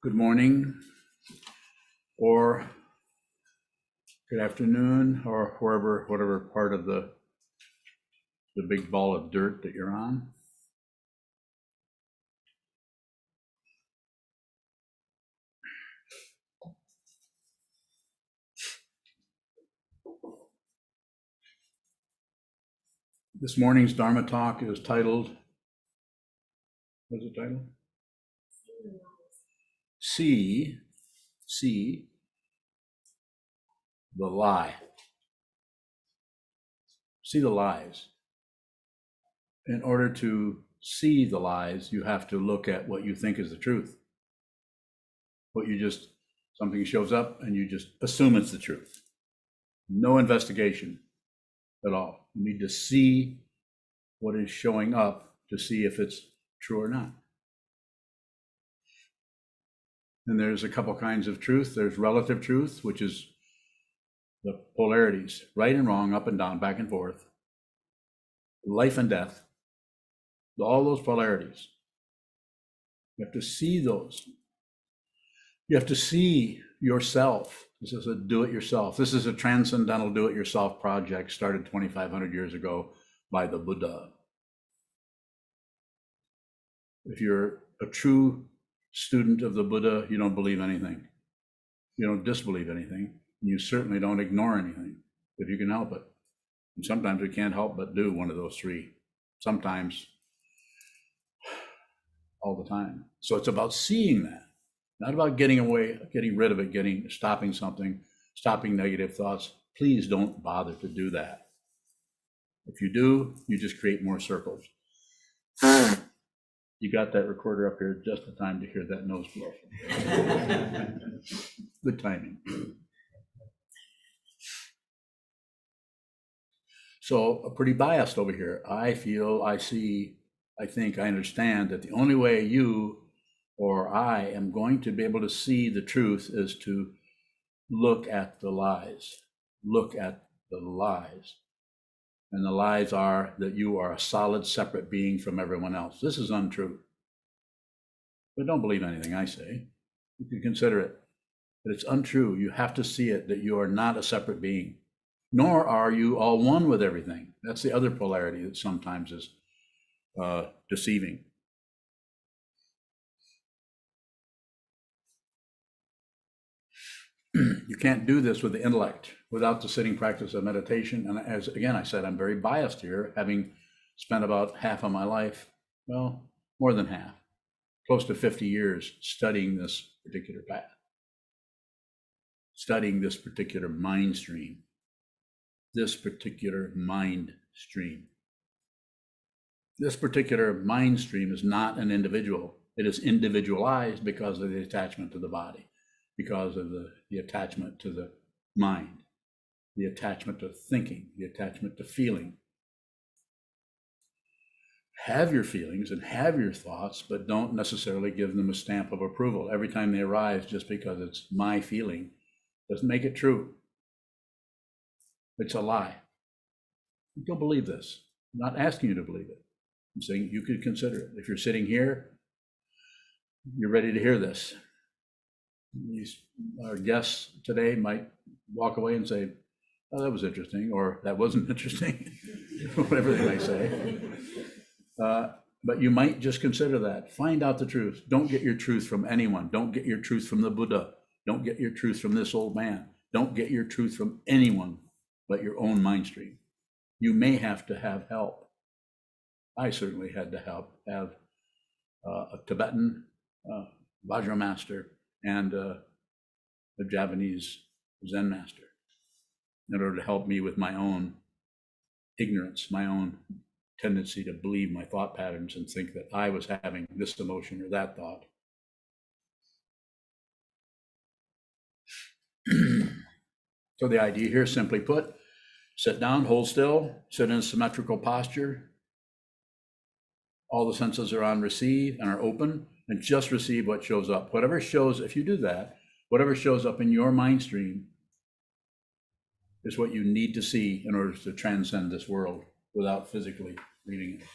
Good morning, or good afternoon, or whatever part of the big ball of dirt that you're on. This morning's Dharma talk is titled, what's it titled? See the lie. See the lies. In order to see the lies, you have to look at what you think is the truth. Something shows up and you just assume it's the truth. No investigation at all. You need to see what is showing up to see if it's true or not. And there's a couple kinds of truth. There's relative truth, which is the polarities, right and wrong, up and down, back and forth, life and death, all those polarities. You have to see those. You have to see yourself. This is a do-it-yourself. This is a transcendental do-it-yourself project started 2,500 years ago by the Buddha. If you're a true student of the Buddha, you don't believe anything. You don't disbelieve anything. You certainly don't ignore anything if you can help it. And sometimes we can't help but do one of those three. Sometimes, all the time. So it's about seeing that, not about getting away, getting rid of it, stopping something, stopping negative thoughts. Please don't bother to do that. If you do, you just create more circles. You got that recorder up here just in time to hear that nose blow. Good timing. So pretty biased over here. I feel, I see, I think, I understand that the only way you or I am going to be able to see the truth is to look at the lies. Look at the lies. And the lies are that you are a solid, separate being from everyone else. This is untrue. But don't believe anything I say. You can consider it. But it's untrue. You have to see it, that you are not a separate being. Nor are you all one with everything. That's the other polarity that sometimes is deceiving. You can't do this with the intellect without the sitting practice of meditation. And as again, I said, I'm very biased here, having spent about half of my life, well, more than half, close to 50 years studying this particular path, studying this particular mind stream. This particular mind stream. This particular mind stream is not an individual. It is individualized because of the attachment to the body, because of the attachment to the mind, the attachment to thinking, the attachment to feeling. Have your feelings and have your thoughts, but don't necessarily give them a stamp of approval every time they arise just because it's my feeling. Doesn't make it true. It's a lie. Don't believe this. I'm not asking you to believe it. I'm saying you could consider it. If you're sitting here, you're ready to hear this. Our guests today might walk away and say, oh, that was interesting, or that wasn't interesting, whatever they may say. But you might just consider that. Find out the truth. Don't get your truth from anyone. Don't get your truth from the Buddha. Don't get your truth from this old man. Don't get your truth from anyone but your own mind stream. You may have to have help. I certainly had to have a Tibetan Vajra master and a Japanese Zen master in order to help me with my own ignorance, my own tendency to believe my thought patterns and think that I was having this emotion or that thought. So the idea here, simply put, sit down, hold still, sit in a symmetrical posture. All the senses are on receive and are open, and just receive what shows up. Whatever shows, if you do that, whatever shows up in your mind stream is what you need to see in order to transcend this world without physically reading it.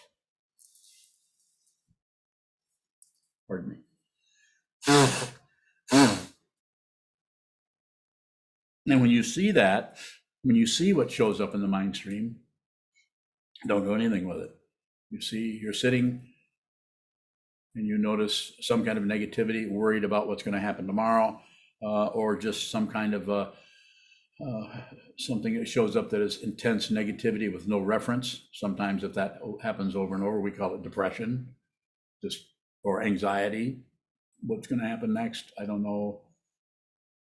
Pardon me. And when you see that, when you see what shows up in the mind stream, don't do anything with it. You see, you're sitting and you notice some kind of negativity, worried about what's going to happen tomorrow, or just some kind of something that shows up that is intense negativity with no reference. Sometimes if that happens over and over, we call it depression, just or anxiety. What's going to happen next? I don't know.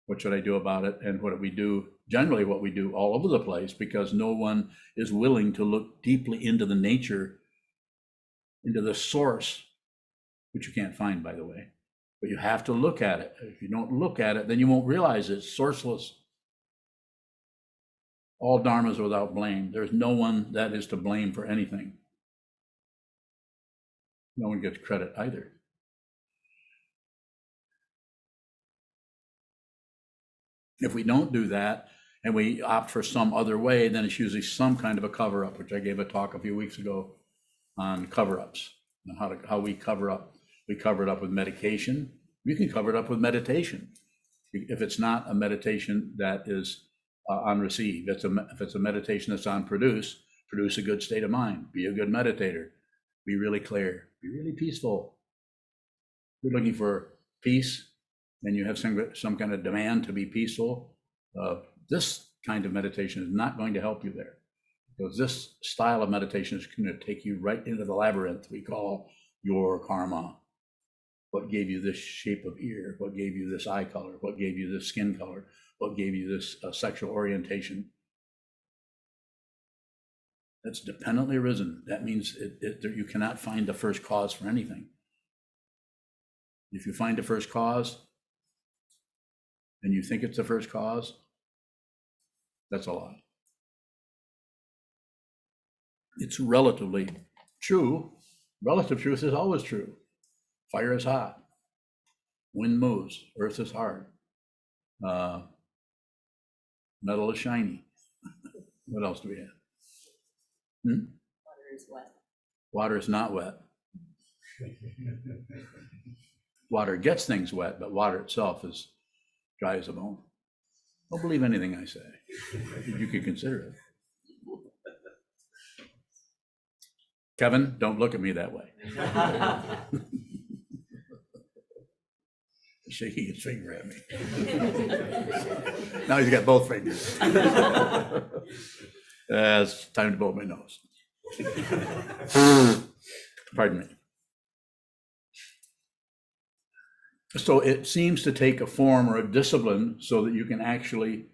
What should I do about it? And what do we do? Generally, what we do all over the place, because no one is willing to look deeply into the nature, into the source, which you can't find, by the way. But you have to look at it. If you don't look at it, then you won't realize it's sourceless. All dharmas without blame. There's no one that is to blame for anything. No one gets credit either. If we don't do that and we opt for some other way, then it's usually some kind of a cover-up, which I gave a talk a few weeks ago on cover-ups, and how we cover up. We cover it up with medication. You can cover it up with meditation. If it's not a meditation that is on receive, if it's a meditation that's on produce a good state of mind, be a good meditator, be really clear, be really peaceful. If you're looking for peace, and you have some kind of demand to be peaceful, this kind of meditation is not going to help you there, because this style of meditation is going to take you right into the labyrinth we call your karma. What gave you this shape of ear? What gave you this eye color? What gave you this skin color? What gave you this sexual orientation? That's dependently arisen. That means you cannot find the first cause for anything. If you find the first cause, and you think it's the first cause, that's a lie. It's relatively true. Relative truth is always true. Fire is hot. Wind moves. Earth is hard. Metal is shiny. What else do we have? Water is wet. Water is not wet. Water gets things wet, but water itself is dry as a bone. Don't believe anything I say. You could consider it. Kevin, don't look at me that way. Shaking his finger at me. Now he's got both fingers. It's time to blow my nose. Pardon me. So it seems to take a form or a discipline so that you can actually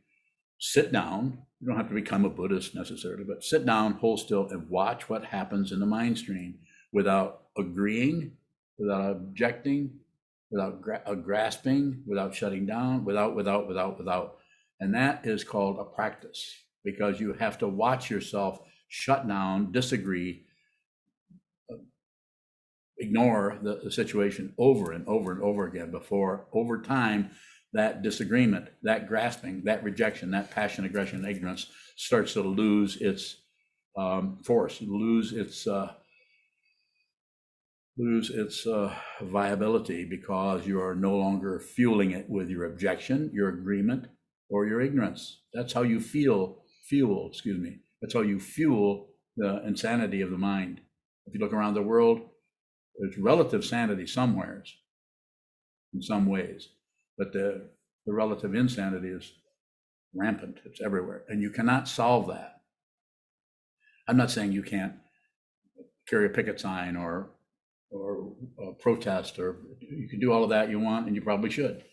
sit down. You don't have to become a Buddhist necessarily, but sit down, hold still, and watch what happens in the mind stream without agreeing, without objecting, without grasping, without shutting down, without. And that is called a practice, because you have to watch yourself shut down, disagree, ignore the situation over and over and over again before, over time, that disagreement, that grasping, that rejection, that passion, aggression, ignorance starts to lose its force, lose its viability, because you are no longer fueling it with your objection, your agreement, or your ignorance. That's how you fuel. That's how you fuel the insanity of the mind. If you look around the world, there's relative sanity somewheres, in some ways, but the relative insanity is rampant. It's everywhere, and you cannot solve that. I'm not saying you can't carry a picket sign or protest, or you can do all of that you want, and you probably should.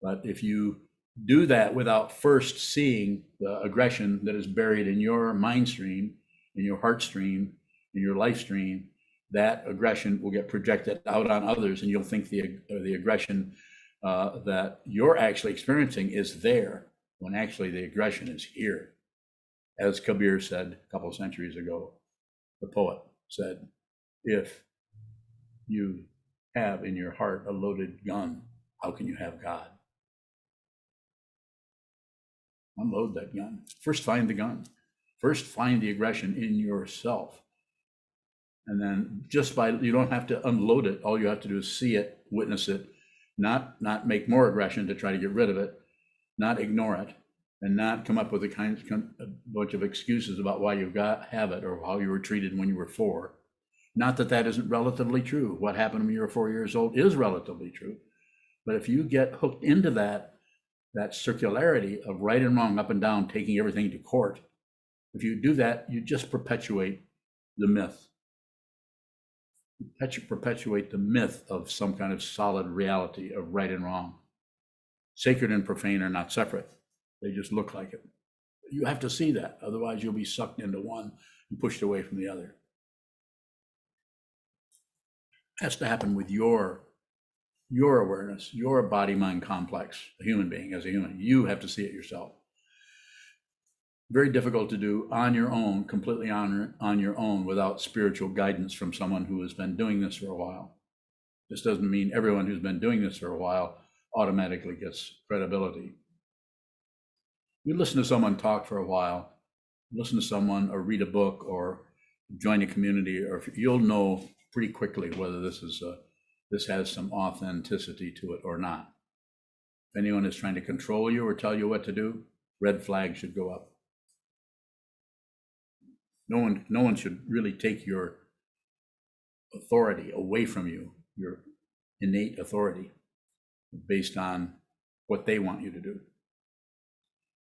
But if you do that without first seeing the aggression that is buried in your mind stream, in your heart stream, in your life stream, that aggression will get projected out on others, and you'll think the aggression that you're actually experiencing is there, when actually the aggression is here. As Kabir said a couple of centuries ago, the poet said, if you have in your heart a loaded gun, how can you have God? Unload that gun. First find the gun. First find the aggression in yourself. And then you don't have to unload it. All you have to do is see it, witness it, not make more aggression to try to get rid of it, not ignore it, and not come up with a bunch of excuses about why you have it or how you were treated when you were 4. Not that that isn't relatively true. What happened when you were 4 years old is relatively true. But if you get hooked into that circularity of right and wrong, up and down, taking everything to court, if you do that, you just perpetuate the myth. Perpetuate the myth of some kind of solid reality of right and wrong. Sacred and profane are not separate. They just look like it. You have to see that. Otherwise, you'll be sucked into one and pushed away from the other. It has to happen with your awareness, your body-mind complex, a human being as a human. You have to see it yourself. Very difficult to do on your own, completely on your own, without spiritual guidance from someone who has been doing this for a while. This doesn't mean everyone who's been doing this for a while automatically gets credibility. You listen to someone talk for a while, listen to someone or read a book or join a community, or you'll know pretty quickly whether this has some authenticity to it or not. If anyone is trying to control you or tell you what to do, red flag should go up. No one should really take your authority away from you, your innate authority, based on what they want you to do.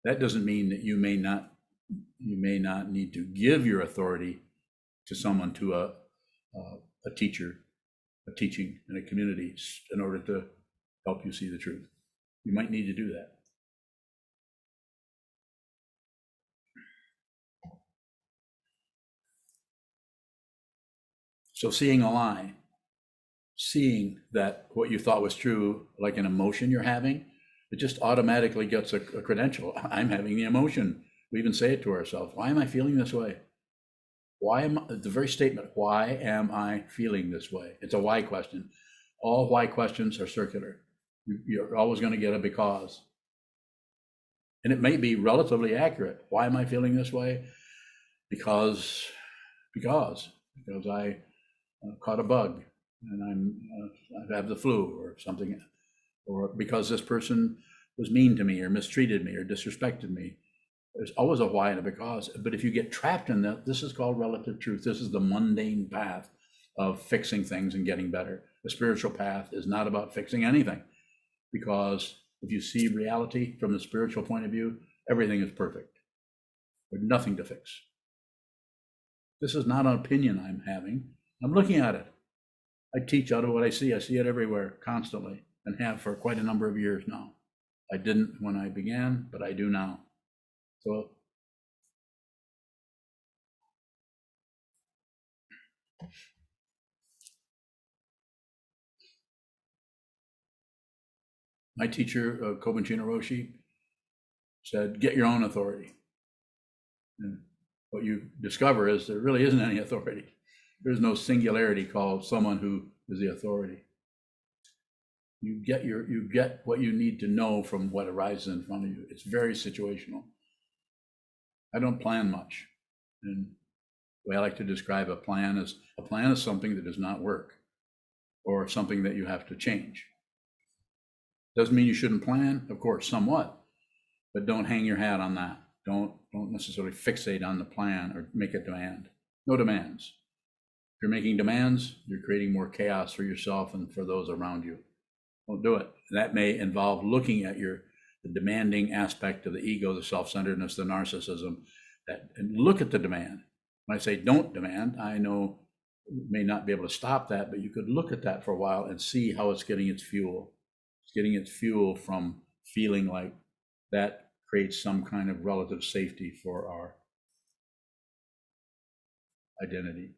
That doesn't mean that you may not need to give your authority to someone, to a teacher, a teaching in a community, in order to help you see the truth. You might need to do that. So seeing a lie, seeing that what you thought was true, like an emotion you're having, it just automatically gets a credential. I'm having the emotion. We even say it to ourselves. Why am I feeling this way? The very statement, why am I feeling this way? It's a why question. All why questions are circular. You're always going to get a because. And it may be relatively accurate. Why am I feeling this way? Because I caught a bug and I have the flu or something, or because this person was mean to me or mistreated me or disrespected me. There's always a why and a because. But if you get trapped in that, this is called relative truth. This is the mundane path of fixing things and getting better. The spiritual path is not about fixing anything, because if you see reality from the spiritual point of view, everything is perfect. There's nothing to fix. This is not an opinion I'm having. I'm looking at it. I teach out of what I see. I see it everywhere, constantly, and have for quite a number of years now. I didn't when I began, but I do now. So my teacher, Kobunchino Roshi, said, get your own authority. And what you discover is there really isn't any authority. There's no singularity called someone who is the authority. You get what you need to know from what arises in front of you. It's very situational. I don't plan much. And the way I like to describe a plan is something that does not work, or something that you have to change. Doesn't mean you shouldn't plan, of course, somewhat, but don't hang your hat on that. Don't necessarily fixate on the plan or make a demand. No demands. If you're making demands, you're creating more chaos for yourself and for those around you. Don't do it. That may involve looking at the demanding aspect of the ego, the self-centeredness, the narcissism, and look at the demand. When I say don't demand, I know you may not be able to stop that, but you could look at that for a while and see how it's getting its fuel. It's getting its fuel from feeling like that creates some kind of relative safety for our identity.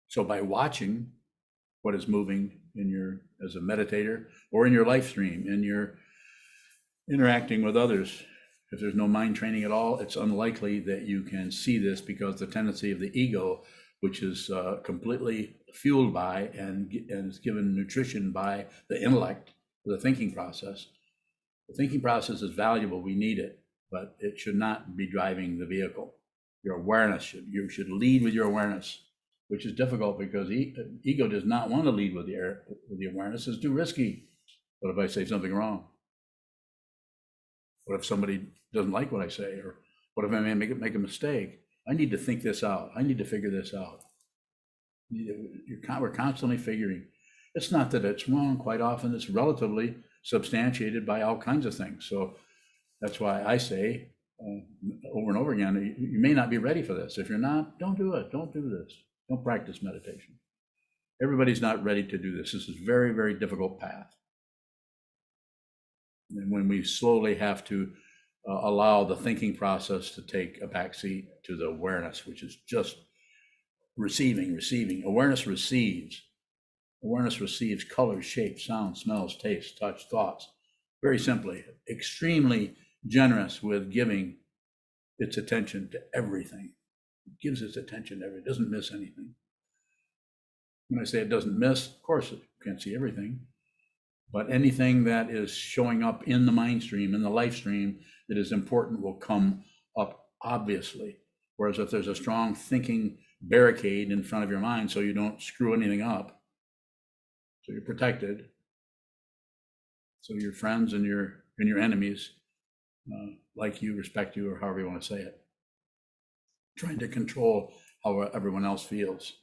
So by watching what is moving as a meditator, or in your life stream, in your interacting with others, if there's no mind training at all, it's unlikely that you can see this, because the tendency of the ego, which is completely fueled by and is given nutrition by the intellect, the thinking process. The thinking process is valuable, we need it, but it should not be driving the vehicle. Your awareness you should lead with your awareness. which is difficult because ego does not want to lead with the awareness. It's too risky. What if I say something wrong? What if somebody doesn't like what I say? Or what if I may make a mistake? I need to think this out. I need to figure this out. We're constantly figuring. It's not that it's wrong. Quite often it's relatively substantiated by all kinds of things. So that's why I say over and over again, you may not be ready for this. If you're not, don't do it. Don't do this. Don't practice meditation. Everybody's not ready to do this. This is a very, very difficult path. And when we slowly have to allow the thinking process to take a backseat to the awareness, which is just receiving. Awareness receives. Awareness receives colors, shapes, sounds, smells, tastes, touch, thoughts. Very simply, extremely generous with giving its attention to everything. It gives its attention to everything. It doesn't miss anything. When I say it doesn't miss, of course, it can't see everything. But anything that is showing up in the mind stream, in the life stream, that is important will come up obviously. Whereas if there's a strong thinking barricade in front of your mind so you don't screw anything up, so you're protected, so your friends and your enemies like you, respect you, or however you want to say it. Trying to control how everyone else feels.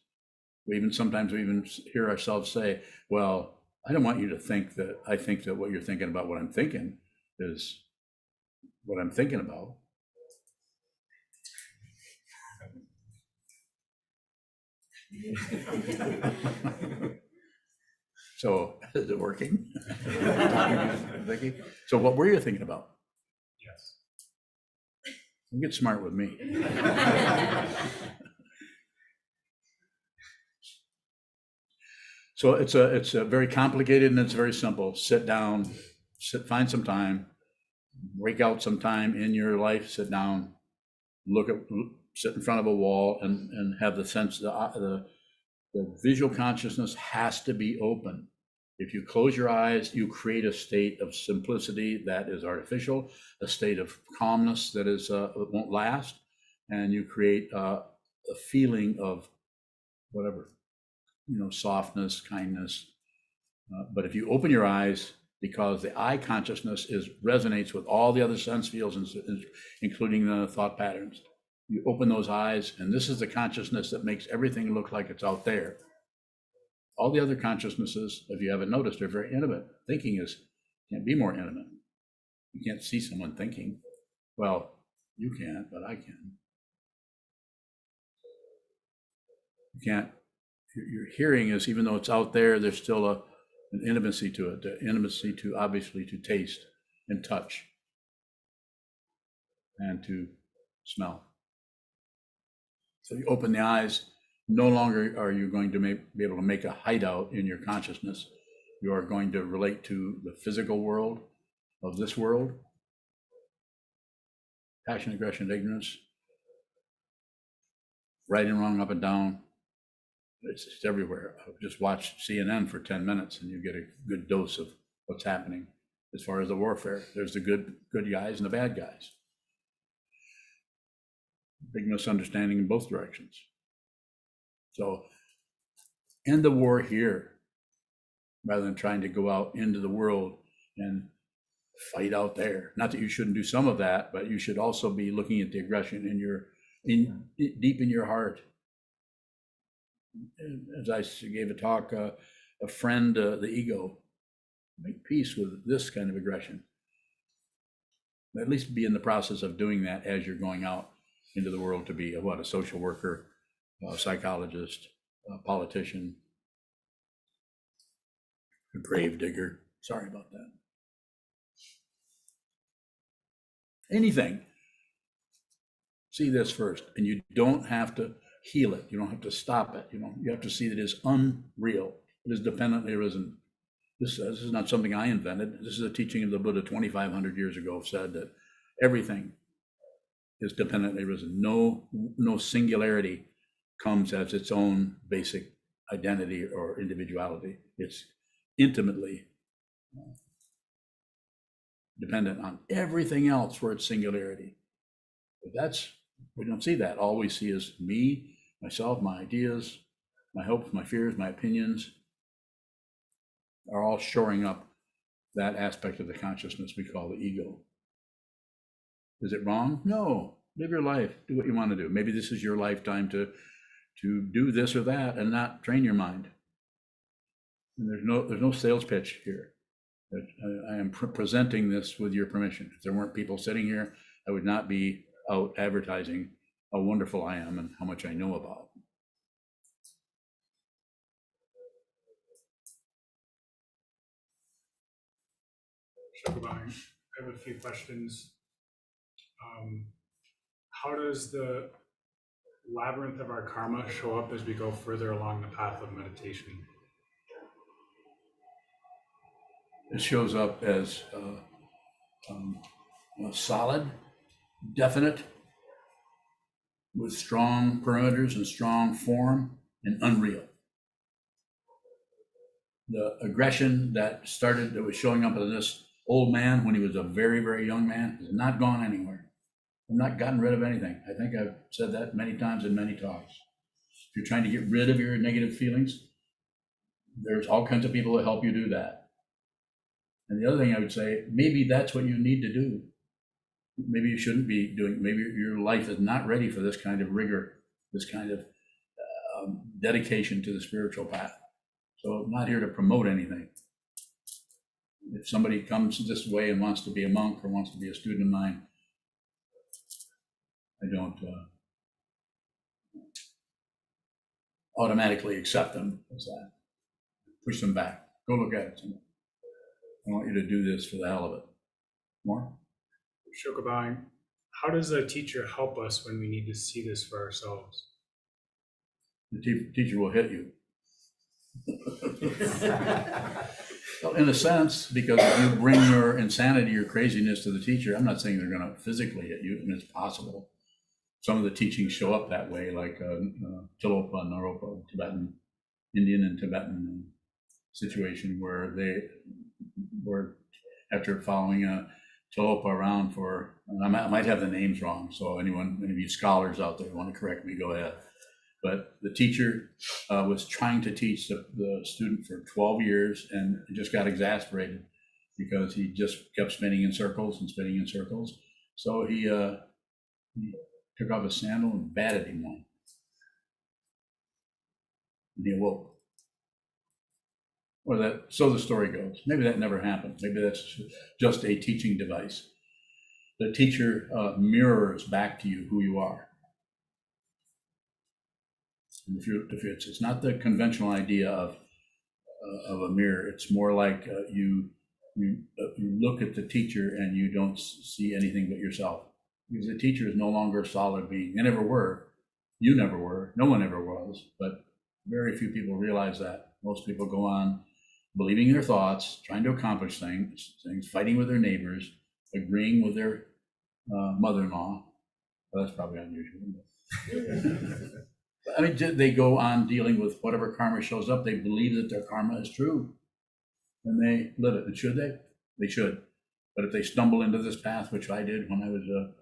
Sometimes we even hear ourselves say, well, I don't want you to think that I think that what you're thinking about what I'm thinking is what I'm thinking about. So is it working? So what were you thinking about? Yes. You get smart with me. So it's a very complicated and it's very simple. Sit down, find some time, break out some time in your life, sit down, sit in front of a wall and have the sense the visual consciousness has to be open. If you close your eyes, you create a state of simplicity that is artificial, a state of calmness that won't last, and you create a feeling of whatever, softness, kindness. But if you open your eyes, because the eye consciousness resonates with all the other sense fields, including the thought patterns, you open those eyes, and this is the consciousness that makes everything look like it's out there. All the other consciousnesses, if you haven't noticed, are very intimate. Thinking can't be more intimate. You can't see someone thinking. Well, you can't, but I can. You can't. Your hearing is, even though it's out there, there's still an intimacy to it. The intimacy to, obviously, to taste and touch and to smell. So you open the eyes, no longer are you going to be able to make a hideout in your consciousness. You are going to relate to the physical world of this world. Passion, aggression, ignorance. Right and wrong, up and down. It's everywhere. Just watch CNN for 10 minutes and you get a good dose of what's happening as far as the warfare. There's the good guys and the bad guys. Big misunderstanding in both directions. So end the war here rather than trying to go out into the world and fight out there. Not that you shouldn't do some of that, but you should also be looking at the aggression deep in your heart. As I gave a talk, a friend, the ego, make peace with this kind of aggression. At least be in the process of doing that as you're going out into the world to be a social worker, a psychologist, a politician, a grave digger. Sorry about that. Anything. See this first, and you don't have to heal it. You don't have to stop it. You have to see that it is unreal. It is dependently arisen. This is not something I invented. This is a teaching of the Buddha 2,500 years ago, said that everything is dependently arisen. No singularity comes as its own basic identity or individuality. It's intimately dependent on everything else for its singularity. But we don't see that. All we see is me, myself, my ideas, my hopes, my fears, my opinions are all shoring up that aspect of the consciousness we call the ego. Is it wrong? No. Live your life. Do what you want to do. Maybe this is your lifetime to do this or that and not train your mind. And there's no sales pitch here. I am presenting this with your permission. If there weren't people sitting here, I would not be out advertising how wonderful I am and how much I know about. Sokuzan, I have a few questions. How does the labyrinth of our karma show up as we go further along the path of meditation? It shows up as solid, definite, with strong perimeters and strong form, and unreal. The aggression that was showing up in this old man when he was a very, very young man has not gone anywhere. I've not gotten rid of anything. I think I've said that many times in many talks. If you're trying to get rid of your negative feelings, there's all kinds of people that help you do that. And the other thing I would say, maybe that's what you need to do. Maybe you shouldn't be doing, maybe your life is not ready for this kind of rigor, this kind of dedication to the spiritual path. So I'm not here to promote anything. If somebody comes this way and wants to be a monk or wants to be a student of mine, I don't automatically accept them as that. Push them back. Go look at it. I want you to do this for the hell of it. More? Sokuzan, how does a teacher help us when we need to see this for ourselves? The teacher will hit you. Well, in a sense, because if you bring your insanity, your craziness to the teacher, I'm not saying they're going to physically hit you, and it's possible. Some of the teachings show up that way, like Tilopa, Naropa, Tibetan, Indian and Tibetan situation where they were, after following Tilopa around for, I might have the names wrong, so any of you scholars out there who want to correct me, go ahead. But the teacher was trying to teach the student for 12 years and just got exasperated because he just kept spinning in circles and spinning in circles. So he took off his sandal and batted him one. And he awoke. Or so the story goes. Maybe that never happened. Maybe that's just a teaching device. The teacher mirrors back to you who you are. And if it's not the conventional idea of a mirror, it's more like you look at the teacher and you don't see anything but yourself. Because the teacher is no longer a solid being. They never were. You never were. No one ever was. But very few people realize that. Most people go on believing their thoughts, trying to accomplish things, fighting with their neighbors, agreeing with their mother-in-law. Well, that's probably unusual. I mean, they go on dealing with whatever karma shows up. They believe that their karma is true, and they live it. And should they? They should. But if they stumble into this path, which I did when I was in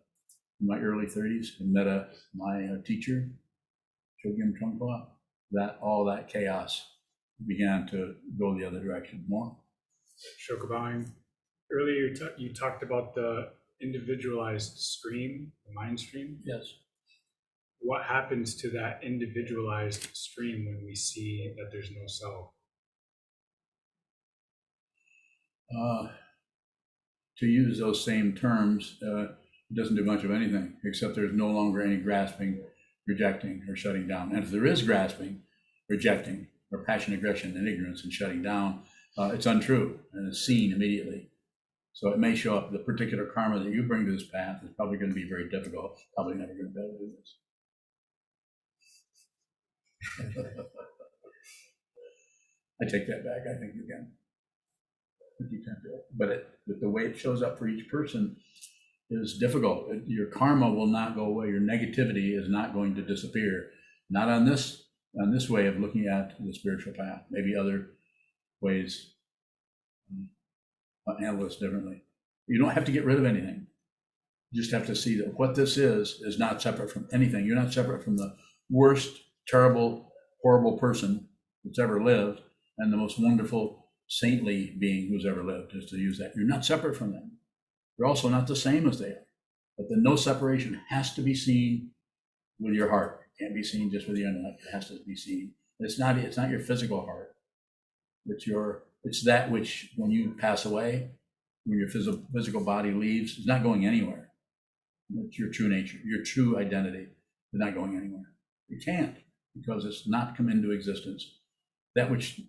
my early 30s and met my teacher, Chogyam Trungpa, all that chaos began to go the other direction more. Sokuzan, earlier you talked about the individualized stream, the mind stream. Yes. What happens to that individualized stream when we see that there's no self? To use those same terms, it doesn't do much of anything, except there's no longer any grasping, rejecting, or shutting down. And if there is grasping, rejecting, or passion, aggression, and ignorance, and shutting down, it's untrue, and it's seen immediately. So it may show up. The particular karma that you bring to this path is probably going to be very difficult, probably never going to be able to do this. I take that back. I think you can. You can do it. But the way it shows up for each person is difficult. Your karma will not go away. Your negativity is not going to disappear. Not on this way of looking at the spiritual path. Maybe other ways handle this differently. You don't have to get rid of anything. You just have to see that what this is not separate from anything. You're not separate from the worst, terrible, horrible person that's ever lived and the most wonderful saintly being who's ever lived, is to use that. You're not separate from them. You're also not the same as they are. But the no separation has to be seen with your heart. It can't be seen just with your intellect. It has to be seen. It's not your physical heart. It's that which, when you pass away, when your physical body leaves, it's not going anywhere. It's your true nature, your true identity. It's not going anywhere. It can't, because it's not come into existence. That which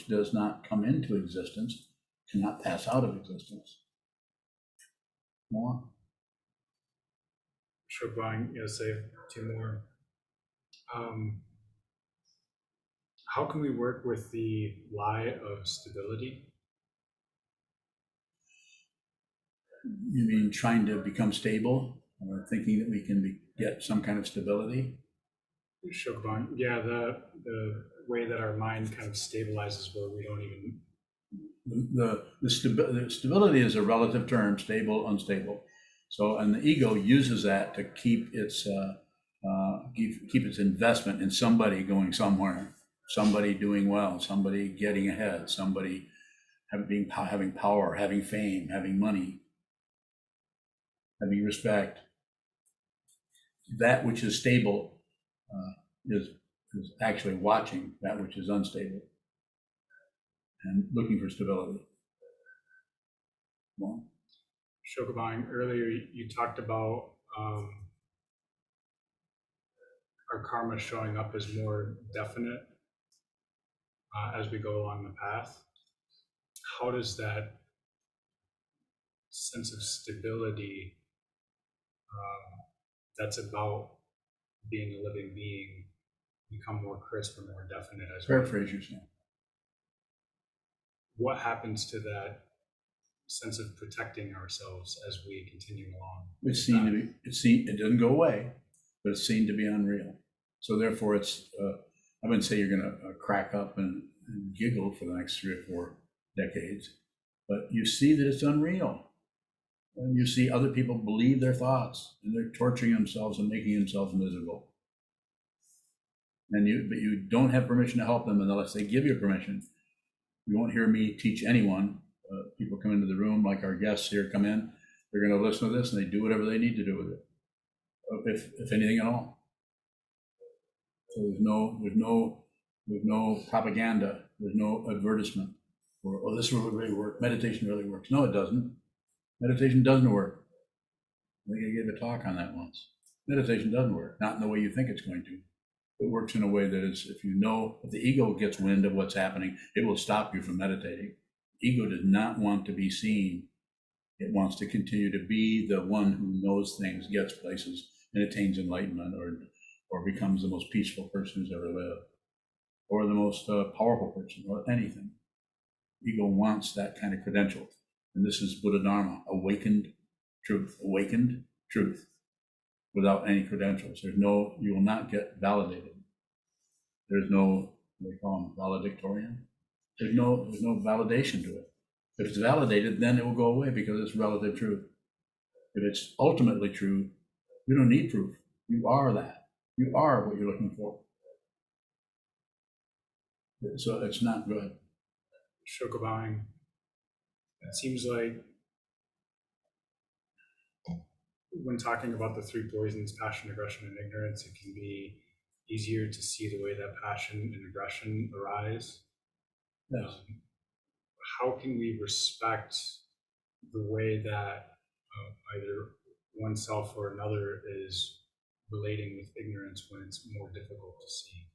does not come into existence cannot pass out of existence. More? Sure, Brian, say 2 more. How can we work with the lie of stability? You mean trying to become stable, or thinking that we can get some kind of stability? Sure, Brian. Yeah, the way that our mind kind of stabilizes where we don't even. The stability is a relative term, stable, unstable. So, and the ego uses that to keep its investment in somebody going somewhere, somebody doing well, somebody getting ahead, somebody having power, having fame, having money, having respect. That which is stable is actually watching that which is unstable and looking for stability. Well, Shokabang, earlier you talked about our karma showing up as more definite as we go along the path. How does that sense of stability that's about being a living being become more crisp and more definite as well? Paraphrase yourself. What happens to that sense of protecting ourselves as we continue along? It doesn't go away, but it's seen to be unreal. So therefore, it's I wouldn't say you're going to crack up and giggle for the next 3 or 4 decades, but you see that it's unreal. And you see other people believe their thoughts, and they're torturing themselves and making themselves miserable. But you don't have permission to help them unless they give you permission. You won't hear me teach anyone. People come into the room, like our guests here come in, they're going to listen to this and they do whatever they need to do with it, if anything at all. So there's no propaganda, there's no advertisement, or, oh, this will really work, meditation really works. No, it doesn't. Meditation doesn't work. I think I gave a talk on that once. Meditation doesn't work, not in the way you think it's going to. It works in a way that is, if the ego gets wind of what's happening, it will stop you from meditating. Ego does not want to be seen. It wants to continue to be the one who knows things, gets places, and attains enlightenment, or becomes the most peaceful person who's ever lived, or the most powerful person, or anything. Ego wants that kind of credential. And this is Buddha Dharma, awakened truth, without any credentials. You will not get validated. There's no, what do they call them, valedictorian? There's no validation to it. If it's validated, then it will go away because it's relative truth. If it's ultimately true, you don't need proof. You are that. You are what you're looking for. So it's not good. Shokabang, it seems like when talking about the 3 poisons, passion, aggression, and ignorance, it can be easier to see the way that passion and aggression arise. Yes. How can we respect the way that either oneself or another is relating with ignorance when it's more difficult to see?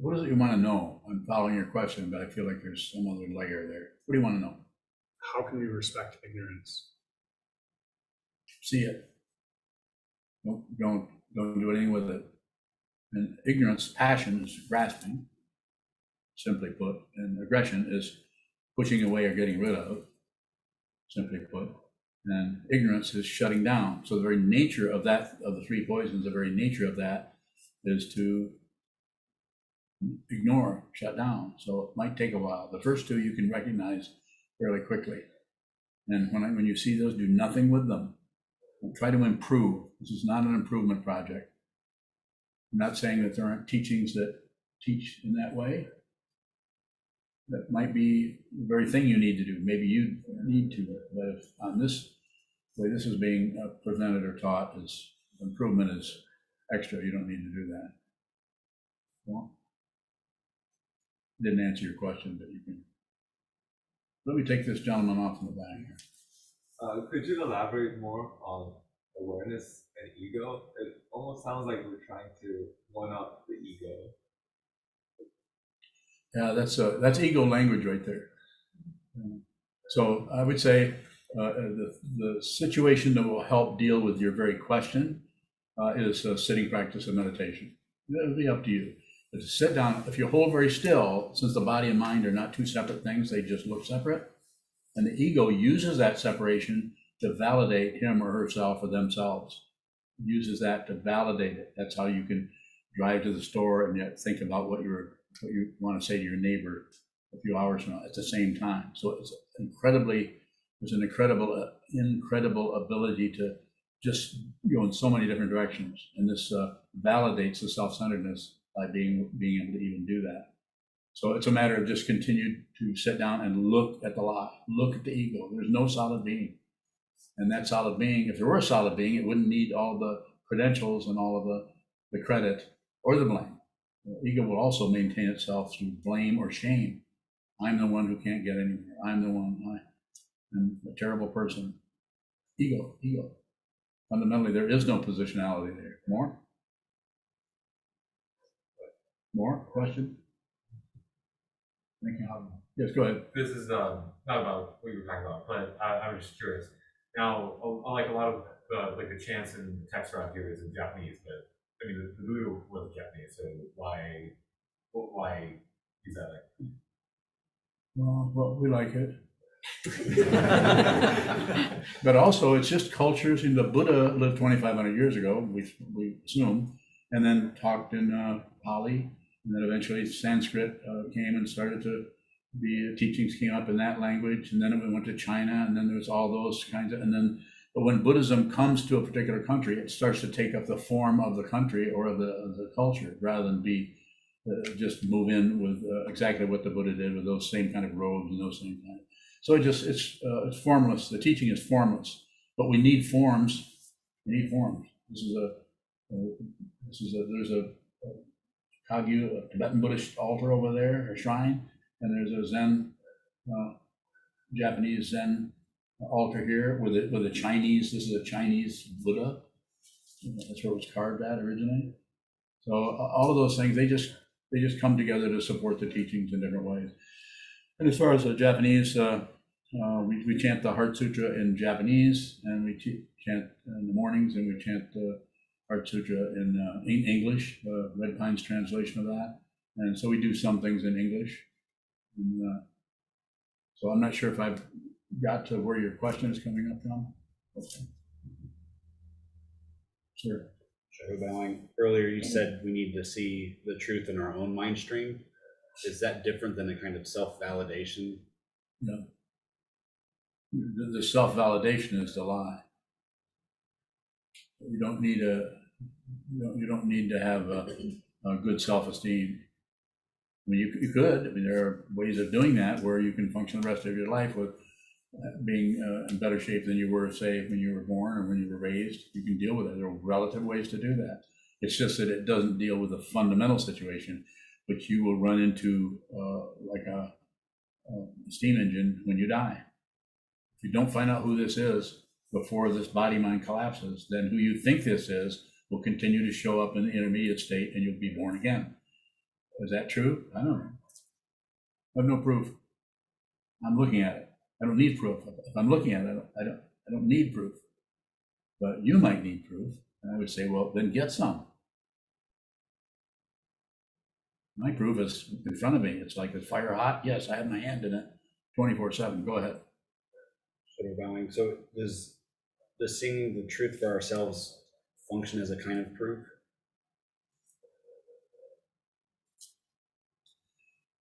What is it you want to know? I'm following your question, but I feel like there's some other layer there. What do you want to know? How can we respect ignorance? See it. Don't do anything with it. And ignorance, passion is grasping, simply put, and aggression is pushing away or getting rid of, simply put. And ignorance is shutting down. So the very nature of that, of the 3 poisons, the very nature of that is to ignore, shut down. So it might take a while. The first 2 you can recognize fairly quickly. And when you see those, do nothing with them. Try to improve. This is not an improvement project. I'm not saying that there aren't teachings that teach in that way. That might be the very thing you need to do. Maybe you need to, but if on this way this is being presented or taught, is improvement is extra. You don't need to do that. Well, didn't answer your question, but you can. Let me take this gentleman off in the back here. Could you elaborate more on awareness and ego? It almost sounds like we're trying to one up the ego. Yeah, that's ego language right there. So I would say the situation that will help deal with your very question is a sitting practice of meditation. It'll be up to you. But to sit down, if you hold very still, since the body and mind are not two separate things, they just look separate. And the ego uses that separation to validate him or herself or themselves. It uses that to validate it. That's how you can drive to the store and yet think about what you want to say to your neighbor a few hours from now at the same time. So it's there's an incredible ability to just go in so many different directions. And this validates the self-centeredness by being able to even do that. So it's a matter of just continue to sit down and look at the lie, look at the ego. There's no solid being. And that solid being, if there were a solid being, it wouldn't need all the credentials and all of the credit or the blame. The ego will also maintain itself through blame or shame. I'm the one who can't get anywhere. I'm the one, I'm a terrible person. Ego. Fundamentally, there is no positionality there. More? Question? Thank you. Yes, go ahead. This is not about what you were talking about, but I'm just curious. Now, like a lot of the chants and texts around here is in Japanese, but I mean the Buddha was Japanese, so why is that like? Well, we like it. But also, it's just cultures. The Buddha lived 2,500 years ago, we assume, and then talked in Pali, and then eventually Sanskrit came and started to be teachings came up in that language, and then it went to China, and then there was all those kinds of, but when Buddhism comes to a particular country, it starts to take up the form of the country or of the culture, rather than be just move in with exactly what the Buddha did with those same kind of robes and those same kind. So it's formless. The teaching is formless, but we need forms. We need forms. There's a Kagyu, a Tibetan Buddhist altar over there, a shrine, and there's a Zen, Japanese Zen altar here with a Chinese. This is a Chinese Buddha. That's where it was carved at originally. So all of those things, they just come together to support the teachings in different ways. And as far as the Japanese, we chant the Heart Sutra in Japanese, and we chant in the mornings, and we chant the Heart Sutra in English, Red Pine's translation of that. And so we do some things in English. And so I'm not sure if I've got to where your question is coming up from. Okay. Sure. Shadow bowing. Earlier you said we need to see the truth in our own mind stream. Is that different than a kind of self-validation? No. The self-validation is the lie. You don't need to have a good self-esteem. I mean, you could. I mean, there are ways of doing that where you can function the rest of your life with being in better shape than you were, say, when you were born or when you were raised. You can deal with it. There are relative ways to do that. It's just that it doesn't deal with the fundamental situation, which you will run into like a steam engine when you die. If you don't find out who this is before this body-mind collapses, then who you think this is will continue to show up in the intermediate state, and you'll be born again. Is that true? I don't know. I have no proof. I'm looking at it. I don't need proof. If I'm looking at it, I don't need proof. But you might need proof. And I would say, well, then get some. My proof is in front of me. It's like, is fire hot? Yes, I have my hand in it 24/7. Go ahead. Shadow bowing. So does seeing the truth for ourselves function as a kind of proof?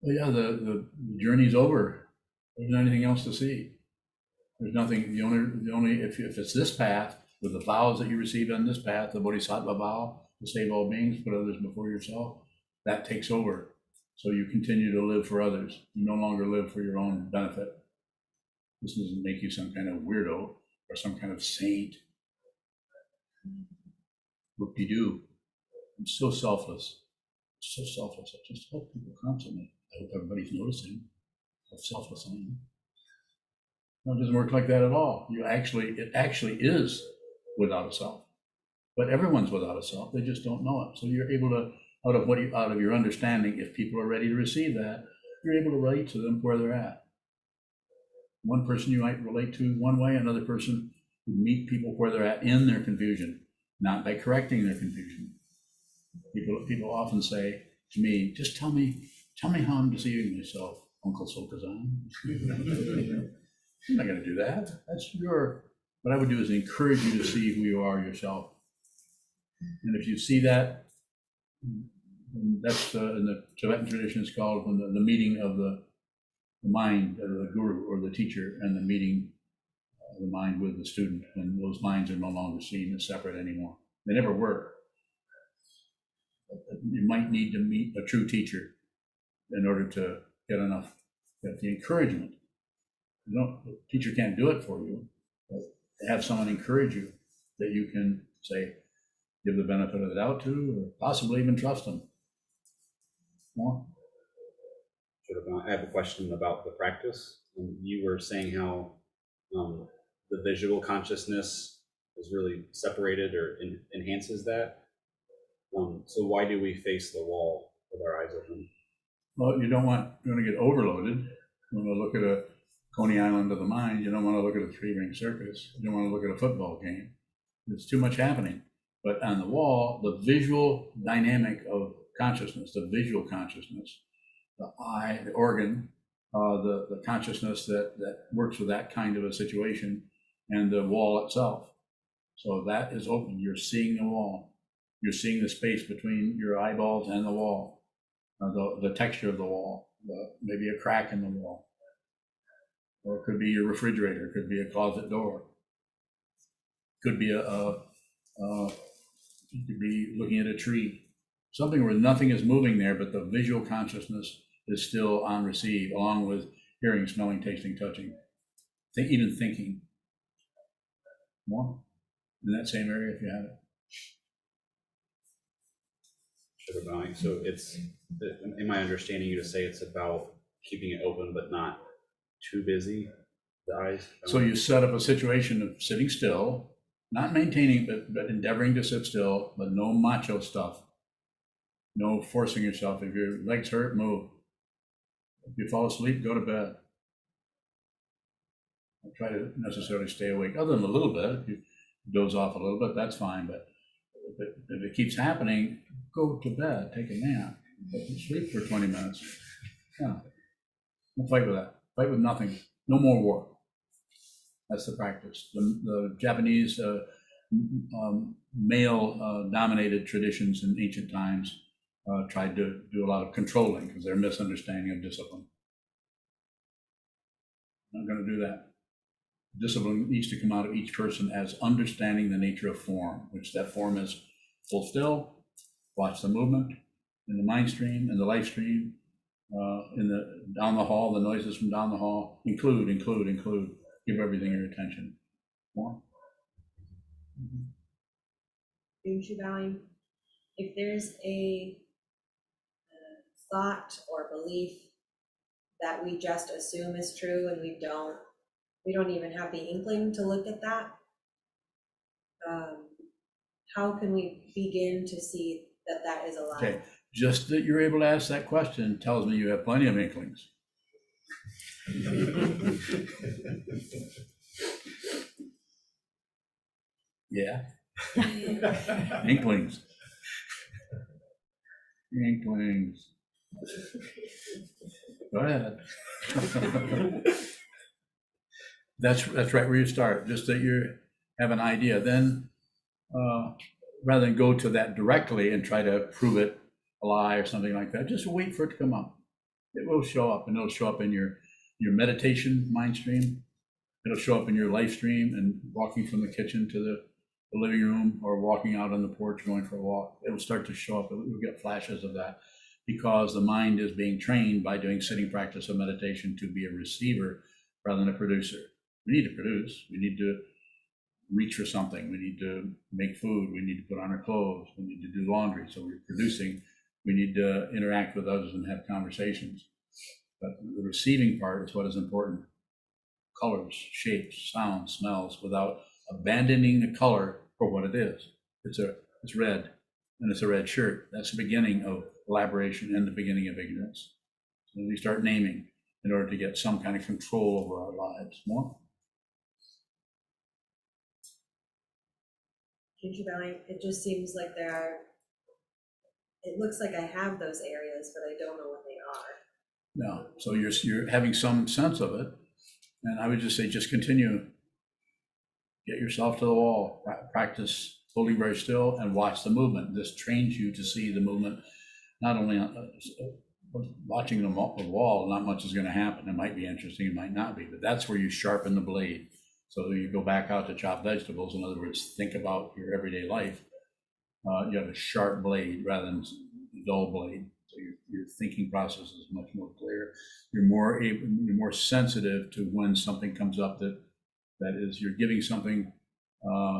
Well, yeah, the journey's over. There's not anything else to see. There's nothing. The only if it's this path with the vows that you receive on this path, the Bodhisattva vow, to save all beings, put others before yourself, that takes over. So you continue to live for others. You no longer live for your own benefit. This doesn't make you some kind of weirdo or some kind of saint. Whoop-de-doo. I'm so selfless. So selfless. I just help people constantly. I hope everybody's noticing how selfless I am. No, it doesn't work like that at all. It actually is without a self. But everyone's without a self. They just don't know it. So you're able to, out of your understanding, if people are ready to receive that, you're able to relate to them where they're at. One person you might relate to one way, another person you meet people where they're at in their confusion, not by correcting their confusion. People often say to me, just tell me how I'm deceiving myself, Uncle Sokuzan. I'm not going to do that. What I would do is encourage you to see who you are yourself. And if you see that, that's in the Tibetan tradition is called when the meeting of the mind of the guru or the teacher and the meeting of the mind with the student, when those minds are no longer seen as separate anymore. They never were. You might need to meet a true teacher in order to get the encouragement. The teacher can't do it for you, but to have someone encourage you that you can say, give the benefit of the doubt to, or possibly even trust them more. I have a question about the practice. You were saying how the visual consciousness is really separated or enhances that. So why do we face the wall with our eyes open? Well, you don't want to get overloaded. You want to look at a Coney Island of the mind. You don't want to look at a three-ring circus. You don't want to look at a football game. There's too much happening. But on the wall, the visual dynamic of consciousness, the visual consciousness, the eye, the organ, the consciousness that works with that kind of a situation, and the wall itself. So that is open. You're seeing the wall. You're seeing the space between your eyeballs and the wall, the texture of the wall, maybe a crack in the wall. Or it could be your refrigerator, it could be a closet door. It could be you could be looking at a tree. Something where nothing is moving there, but the visual consciousness is still on receive, along with hearing, smelling, tasting, touching, even thinking. More in that same area if you have it. So it's, am I understanding you to say it's about keeping it open but not too busy, the eyes? So you set up a situation of sitting still, not maintaining, but endeavoring to sit still, but no macho stuff. No forcing yourself. If your legs hurt, move. If you fall asleep, go to bed. Don't try to necessarily stay awake, other than a little bit. If you doze off a little bit, that's fine. But if it keeps happening, go to bed, take a nap, sleep for 20 minutes. Yeah. Don't fight with that. Fight with nothing. No more war. That's the practice. The Japanese male-dominated traditions in ancient times tried to do a lot of controlling because their misunderstanding of discipline. I'm not going to do that. Discipline needs to come out of each person as understanding the nature of form, which that form is full still, watch the movement in the mind stream, in the life stream, down the hall, the noises from down the hall, include, give everything your attention. More? If there's a thought or belief that we just assume is true and we don't even have the inkling to look at that, how can we begin to see that is a lie? Okay, just that you're able to ask that question tells me you have plenty of inklings. Yeah. Inklings. Go ahead. That's right where you start, just that you have an idea. Then rather than go to that directly and try to prove it a lie or something like that, just wait for it to come up. It will show up, and it'll show up in your meditation mind stream. It'll show up in your life stream and walking from the kitchen to the living room or walking out on the porch, going for a walk. It'll start to show up. You'll get flashes of that because the mind is being trained by doing sitting practice of meditation to be a receiver rather than a producer. We need to produce. We need to reach for something. We need to make food. We need to put on our clothes. We need to do laundry. So we're producing. We need to interact with others and have conversations. But the receiving part is what is important. Colors, shapes, sounds, smells, without abandoning the color for what it is. It's red, and it's a red shirt. That's the beginning of elaboration and the beginning of ignorance. So we start naming in order to get some kind of control over our lives. More? It just seems like it looks like I have those areas, but I don't know what they are. No, so you're having some sense of it, and I would just say, just continue. Get yourself to the wall, practice holding very still and watch the movement. This trains you to see the movement, not only watching the wall, not much is going to happen. It might be interesting, it might not be, but that's where you sharpen the blade. So you go back out to chop vegetables. In other words, think about your everyday life. You have a sharp blade rather than a dull blade. So your thinking process is much more clear. You're more sensitive to when something comes up that is, you're giving something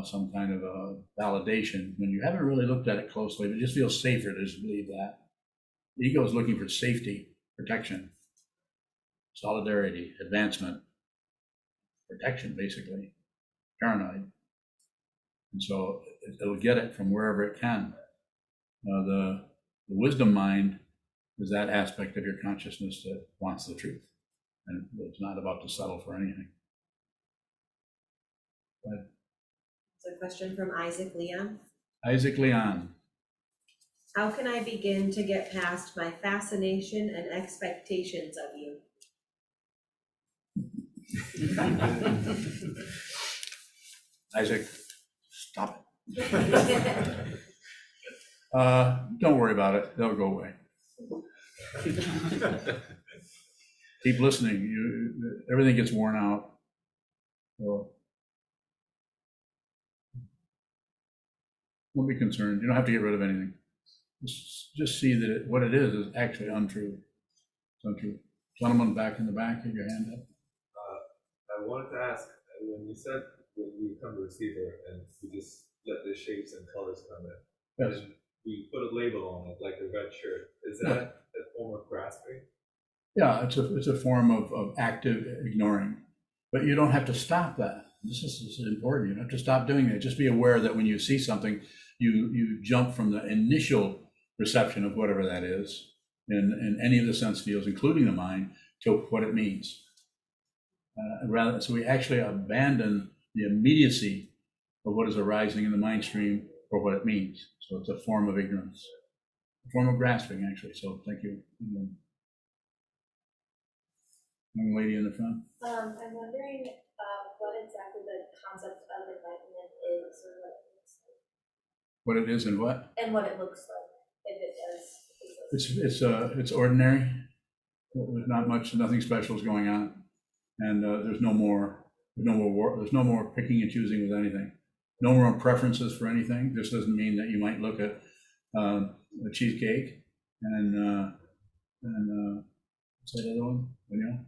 some kind of a validation when you haven't really looked at it closely, but it just feels safer to just believe that. The ego is looking for safety, protection, solidarity, advancement, protection, basically, paranoid. And so it'll get it from wherever it can. The wisdom mind is that aspect of your consciousness that wants the truth and it's not about to settle for anything. It's a question from Isaac Leon. Isaac Leon. How can I begin to get past my fascination and expectations of you? Isaac, stop it. Don't worry about it. They'll go away. Keep listening. Everything gets worn out. So don't be concerned. You don't have to get rid of anything. Just see that what it is actually untrue. It's untrue. Gentleman back in the back, have your hand up. I wanted to ask, when you said when you become a receiver and you just let the shapes and colors come in, Yes. and we put a label on it, like a red shirt, is that a form of grasping? Yeah, it's a form of active ignoring, but you don't have to stop that. This is important. You don't have to stop doing that. Just be aware that when you see something, you jump from the initial reception of whatever that is in any of the sense fields, including the mind, to what it means. So we actually abandon the immediacy of what is arising in the mind stream for what it means. So it's a form of ignorance, a form of grasping, actually. So thank you. Young lady in the front. I'm wondering what exactly the concept of enlightenment is, or what it looks like. What it is and what? And what it looks like, if it does. It's ordinary. There's not much, nothing special is going on, and there's no more picking and choosing with anything. No more preferences for anything. This doesn't mean that you might look at a cheesecake and what's that other one? You know,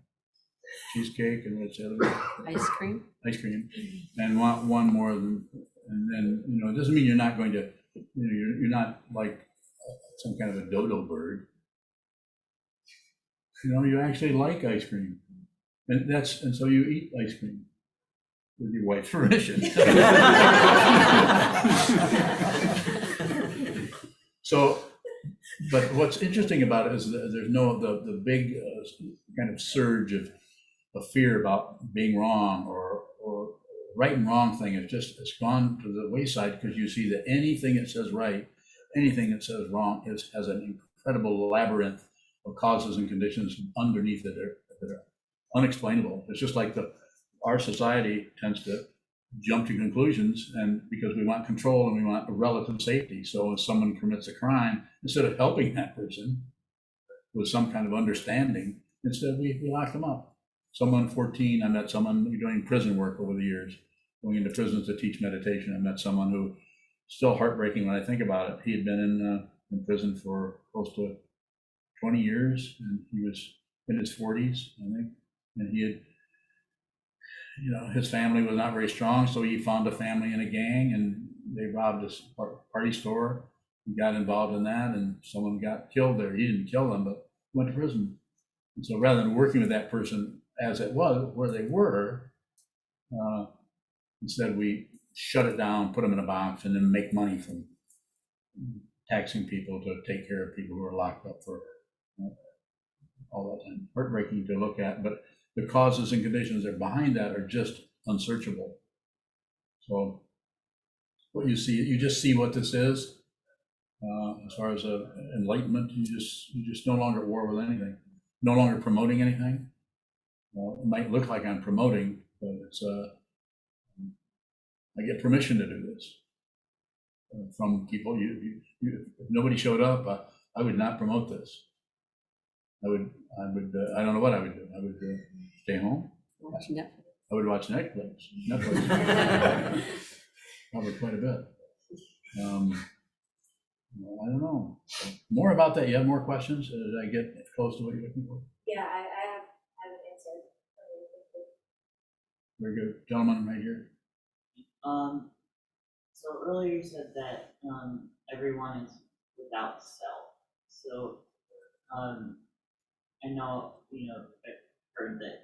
cheesecake and what's the other one? Ice cream. Ice cream, and want one more than, and then it doesn't mean you're not going to, you're not like some kind of a dodo bird. You actually like ice cream, and so you eat ice cream with your wife's permission. So, but what's interesting about it is that there's the big kind of surge of fear about being wrong or right and wrong thing. It's gone to the wayside because you see that anything that says right, anything that says wrong has an incredible labyrinth of causes and conditions underneath it that are unexplainable. It's just like our society tends to jump to conclusions, and because we want control and we want a relative safety. So if someone commits a crime, instead of helping that person with some kind of understanding, instead we lock them up. Someone 14, I met someone doing prison work over the years, going into prisons to teach meditation. I met someone who, still heartbreaking when I think about it. He had been in prison for close to 20 years, and he was in his 40s, I think. And he had, his family was not very strong, so he found a family in a gang, and they robbed a party store. He got involved in that, and someone got killed there. He didn't kill them, but went to prison. And so rather than working with that person as it was, where they were, instead we shut it down, put them in a box, and then make money from taxing people to take care of people who are locked up for all that time. Heartbreaking to look at, but the causes and conditions that are behind that are just unsearchable. So what you see, you just see what this is. As far as enlightenment, you just no longer at war with anything, no longer promoting anything. It might look like I'm promoting, but it's I get permission to do this from people. If nobody showed up, I would not promote this. I don't know what I would do. I would stay home. Watch Netflix. I would watch Netflix. Probably quite a bit. I don't know. More about that. You have more questions? Did I get close to what you're looking for? Yeah, I have an answer. Very good. Gentleman right here. So earlier you said that everyone is without self. So I know, I've heard that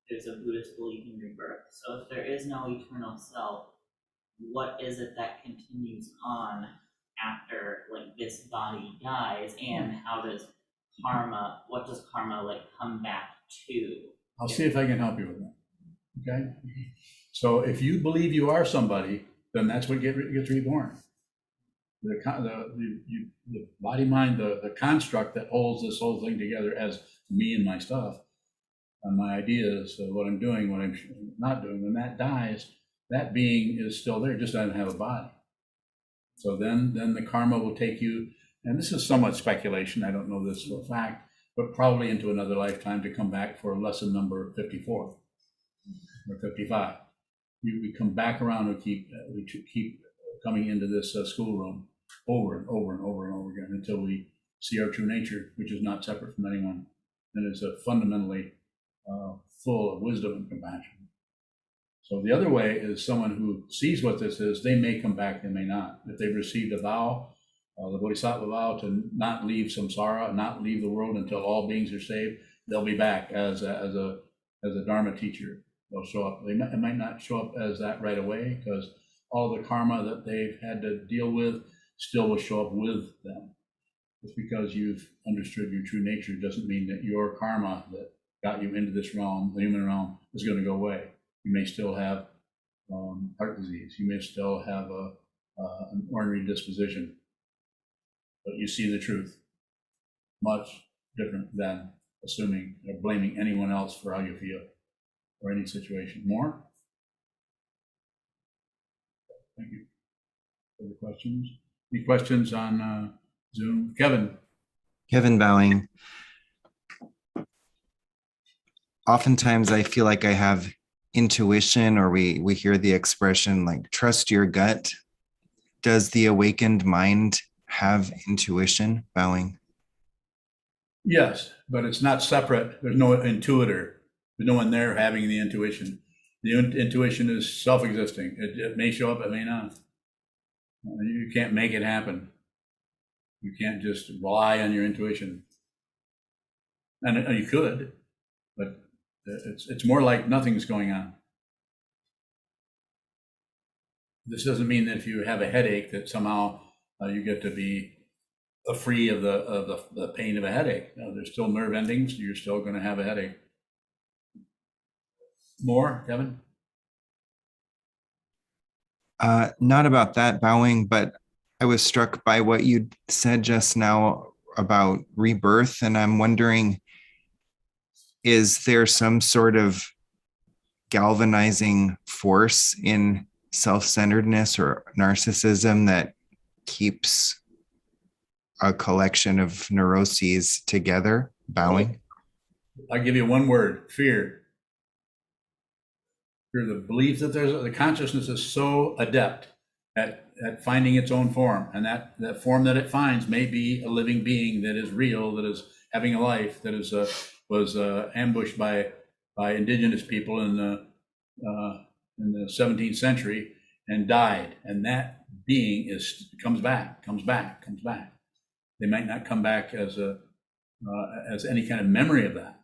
there's a Buddhist belief in rebirth. So if there is no eternal self, what is it that continues on after this body dies, and what does karma come back to? I'll see if I can help you with that. Okay. So if you believe you are somebody, then that's what gets reborn. The body mind, the construct that holds this whole thing together as me and my stuff, and my ideas, what I'm doing, what I'm not doing. When that dies, that being is still there, just doesn't have a body. So then the karma will take you, and this is somewhat speculation, I don't know this for a fact, but probably into another lifetime to come back for lesson number 54 or 55. We come back around and keep coming into this schoolroom over and over and over and over again until we see our true nature, which is not separate from anyone, and is fundamentally full of wisdom and compassion. So the other way is someone who sees what this is. They may come back, they may not. If they've received a vow, the Bodhisattva vow to not leave samsara, not leave the world until all beings are saved, they'll be back as a Dharma teacher. They'll show up. It might not show up as that right away, because all the karma that they've had to deal with still will show up with them. Just because you've understood your true nature doesn't mean that your karma that got you into this realm, the human realm, is going to go away. You may still have heart disease. You may still have an ornery disposition, but you see the truth. Much different than assuming or blaming anyone else for how you feel or any situation. More? Thank you. Other questions? Any questions on Zoom? Kevin Bowing. Oftentimes I feel like I have intuition, or we hear the expression trust your gut. Does the awakened mind have intuition? Bowing. Yes, but it's not separate. There's no intuitor. There's no one there having the intuition. The intuition is self-existing. It may show up, it may not. You can't make it happen. You can't just rely on your intuition. And you could, but it's more like nothing's going on. This doesn't mean that if you have a headache that somehow you get to be free of the pain of a headache. No, there's still nerve endings. You're still going to have a headache. More, Kevin? Not about that, Bowing, but I was struck by what you said just now about rebirth, and I'm wondering, is there some sort of galvanizing force in self-centeredness or narcissism that keeps a collection of neuroses together? Bowing. I'll give you one word: fear. Fear of the belief that the consciousness is so adept at finding its own form, and that form that it finds may be a living being that is real, that is having a life, that is was ambushed by indigenous people in the 17th century and died, and that being comes back. They might not come back as any kind of memory of that.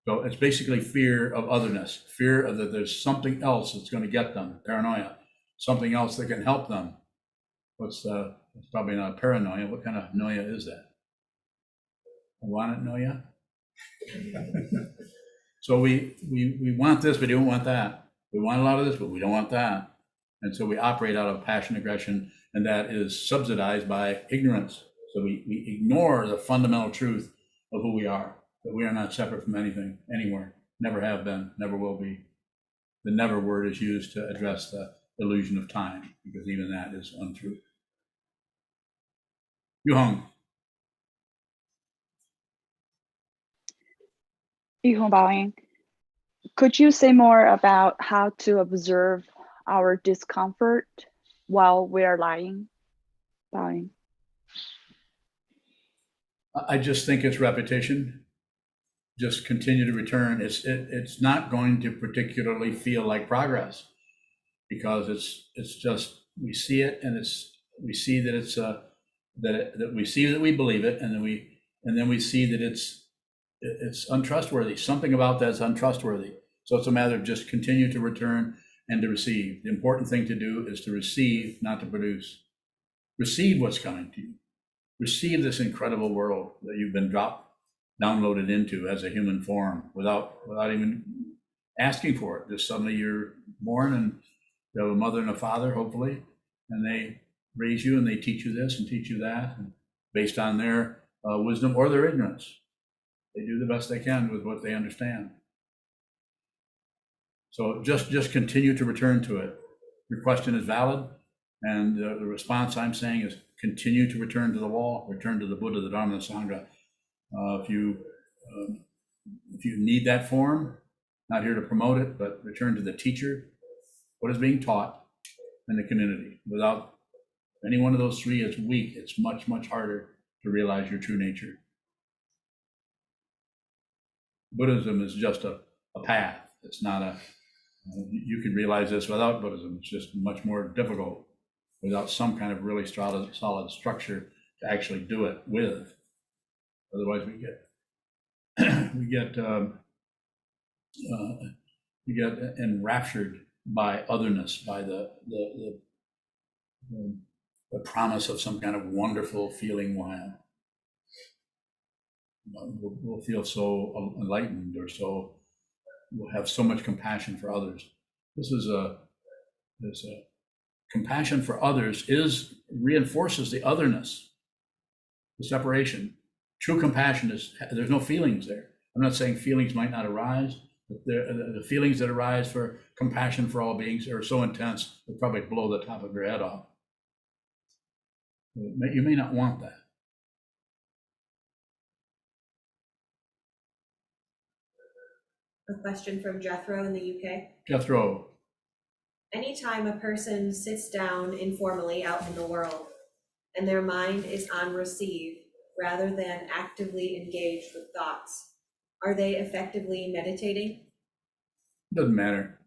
So it's basically fear of otherness, fear of that there's something else that's going to get them, paranoia, something else that can help them. It's probably not paranoia. What kind of noia is that? Noia? So we want this, but we don't want that. We want a lot of this, but we don't want that. And so we operate out of passion, aggression, and that is subsidized by ignorance. So we ignore the fundamental truth of who we are, that we are not separate from anything, anywhere, never have been, never will be. The never word is used to address the illusion of time, because even that is untrue. Yu Hong. Yu Hong Baoying. Could you say more about how to observe our discomfort while we are lying? Bowing. I just think it's repetition. Just continue to return. It's not going to particularly feel like progress, because it's just, we see it, and we see that it's that we see that we believe it, and then we see that it's untrustworthy. Something about that's untrustworthy. So it's a matter of just continue to return and to receive. The important thing to do is to receive, not to produce. Receive what's coming to you. Receive this incredible world that you've been downloaded into as a human form without even asking for it. Just suddenly you're born, and you have a mother and a father, hopefully, and they raise you and they teach you this and teach you that, and based on their wisdom or their ignorance. They do the best they can with what they understand. So just continue to return to it. Your question is valid, and the response I'm saying is continue to return to the wall, return to the Buddha, the Dharma, the Sangha. If you need that form, not here to promote it, but return to the teacher, what is being taught in the community. Without any one of those three, it's weak. It's much, much harder to realize your true nature. Buddhism is just a path. It's not you can realize this without Buddhism. It's just much more difficult without some kind of really solid structure to actually do it with. Otherwise we get enraptured by otherness, by the promise of some kind of wonderful feeling while. We'll feel so enlightened, or we'll have so much compassion for others. This is a compassion for others reinforces the otherness, the separation. True compassion there's no feelings there. I'm not saying feelings might not arise, but the feelings that arise for compassion for all beings are so intense, they'll probably blow the top of your head off. You may not want that. A question from Jethro in the UK. Jethro. Anytime a person sits down informally out in the world and their mind is on receive rather than actively engaged with thoughts, are they effectively meditating? Doesn't matter.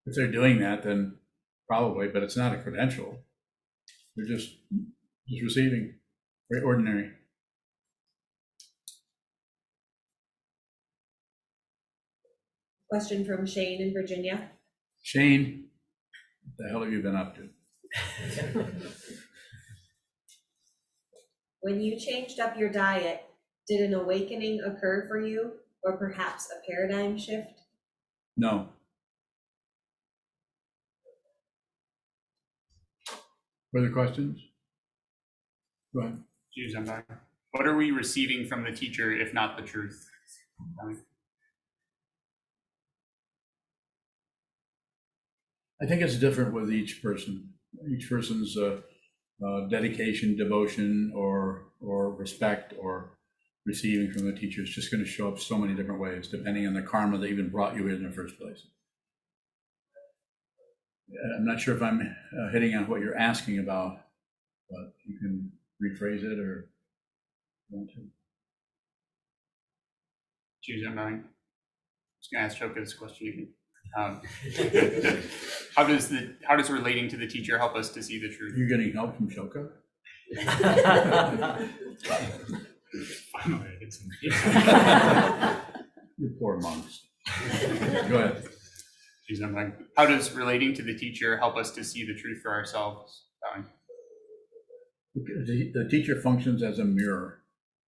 If they're doing that, then probably, but it's not a credential. They're just receiving. Very ordinary. Question from Shane in Virginia. Shane, what the hell have you been up to? When you changed up your diet, did an awakening occur for you, or perhaps a paradigm shift? No. Further questions? Go ahead. What are we receiving from the teacher, if not the truth? I think it's different with each person. Each person's dedication, devotion, or respect, or receiving from the teacher is just going to show up so many different ways, depending on the karma that even brought you here in the first place. I'm not sure if I'm hitting on what you're asking about, but you can rephrase it or want to. Choose your mind. Just gonna ask Shoka this question again. How does relating to the teacher help us to see the truth? You're getting help from Shoka? Finally, I get some. You poor monks. Go ahead. Choose your mind. How does relating to the teacher help us to see the truth for ourselves? The teacher functions as a mirror.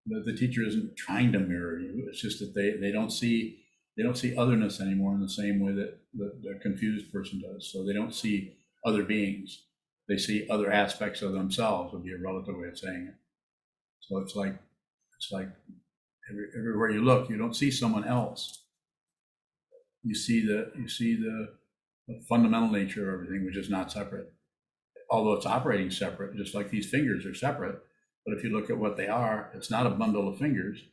The teacher isn't trying to mirror you. It's just that they don't see otherness anymore in the same way that the confused person does. So they don't see other beings. They see other aspects of themselves, would be a relative way of saying it. So it's like everywhere you look, you don't see someone else. You see the fundamental nature of everything, which is not separate. Although it's operating separate, just like these fingers are separate. But if you look at what they are, it's not a bundle of fingers,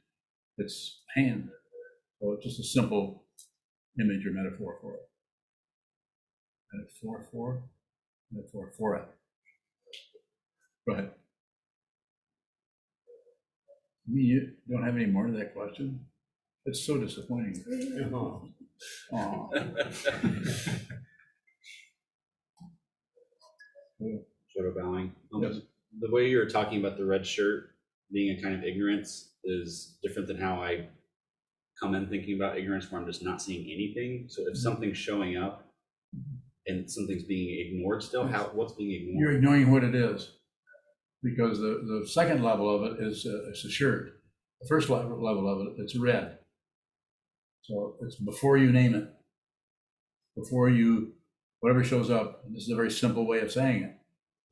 it's a hand. So it's just a simple image or metaphor for it. Metaphor for it. Go ahead. You don't have any more to that question? It's so disappointing. Oh. Sort of bowing. Yes. The way you're talking about the red shirt being a kind of ignorance is different than how I come in thinking about ignorance, where I'm just not seeing anything. So if something's showing up and something's being ignored still, what's being ignored? You're ignoring what it is, because the second level of it is it's a shirt. The first level of it, it's red. So it's before you name it, before you, whatever shows up. This is a very simple way of saying it.